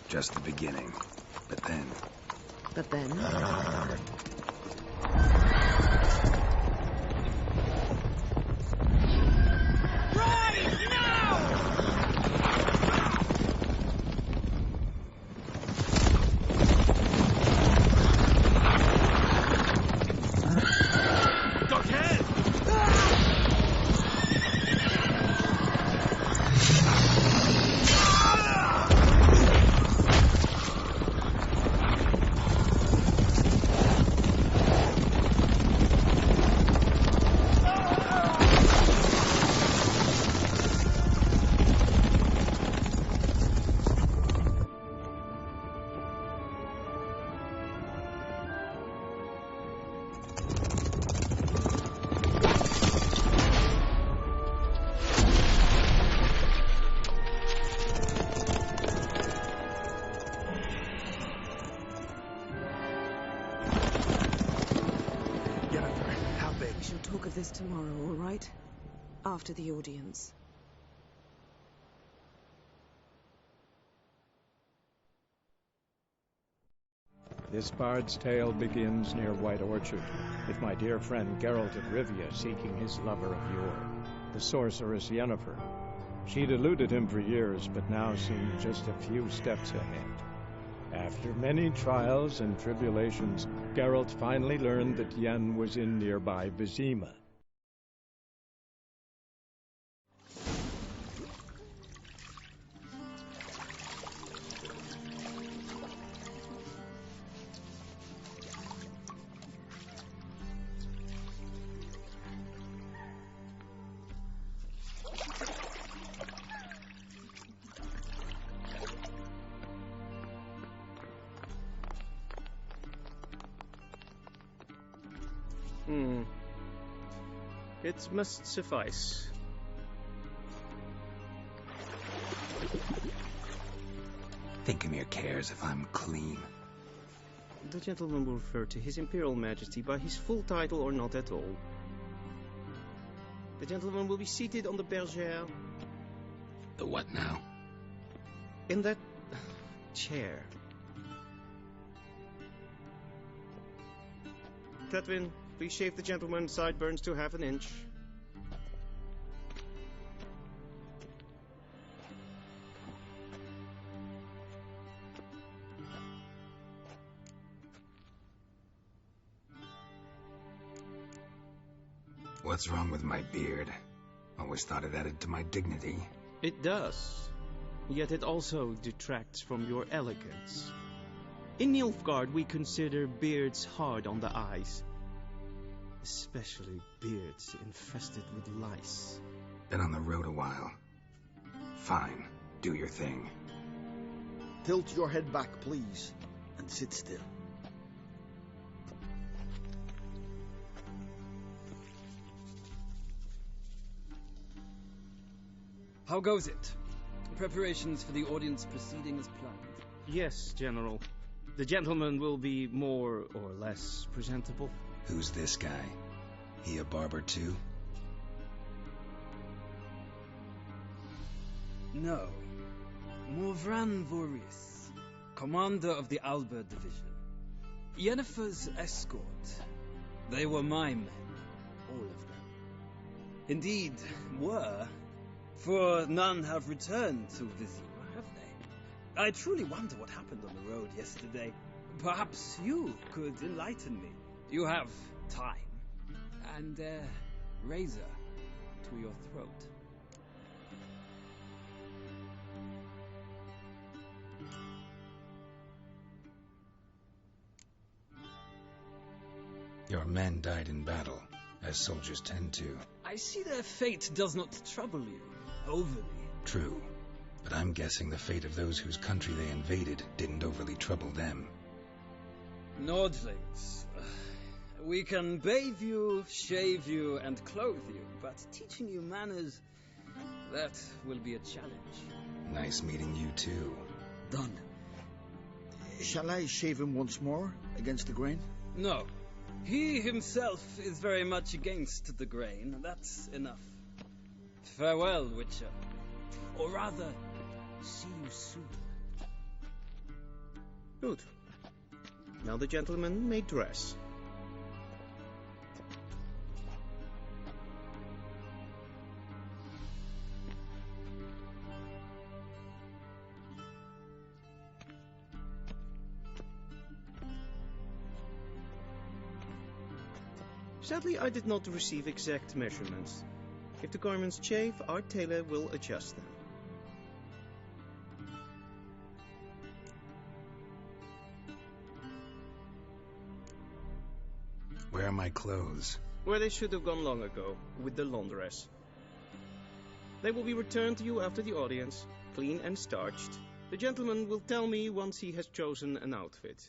Just the beginning. But then... But then? This tomorrow, all right? After the audience. This bard's tale begins near White Orchard, with my dear friend Geralt of Rivia seeking his lover of yore, the sorceress Yennefer. She'd eluded him for years, but now seemed just a few steps ahead. After many trials and tribulations, Geralt finally learned that Yen was in nearby Vizima. It must suffice. Thinkamere cares if I'm clean. The gentleman will refer to His Imperial Majesty by his full title or not at all. The gentleman will be seated on the bergère. The what now? In that chair. Tatwin, please shave the gentleman's sideburns to half an inch. What's wrong with my beard? Always thought it added to my dignity. It does. Yet it also detracts from your elegance. In Nilfgaard, we consider beards hard on the eyes. Especially beards infested with lice. Been on the road a while. Fine, do your thing. Tilt your head back, please, and sit still. How goes it? Preparations for the audience proceeding as planned? Yes, General. The gentleman will be more or less presentable. Who's this guy? He a barber too? No. Morvran Vorius, commander of the Alba Division. Yennefer's escort. They were my men, all of them. Indeed, were, for none have returned to Vizima, have they? I truly wonder what happened on the road yesterday. Perhaps you could enlighten me. You have time. And razor to your throat. Your men died in battle, as soldiers tend to. I see their fate does not trouble you overly. True, but I'm guessing the fate of those whose country they invaded didn't overly trouble them. Nordlings. We can bathe you, shave you, and clothe you, but teaching you manners, that will be a challenge. Nice meeting you too. Done. Shall I shave him once more, against the grain? No. He himself is very much against the grain. That's enough. Farewell, Witcher. Or rather, see you soon. Good. Now the gentleman may dress. Sadly, I did not receive exact measurements. If the garments chafe, our tailor will adjust them. Where are my clothes? Where they should have gone long ago, with the laundress. They will be returned to you after the audience, clean and starched. The gentleman will tell me once he has chosen an outfit.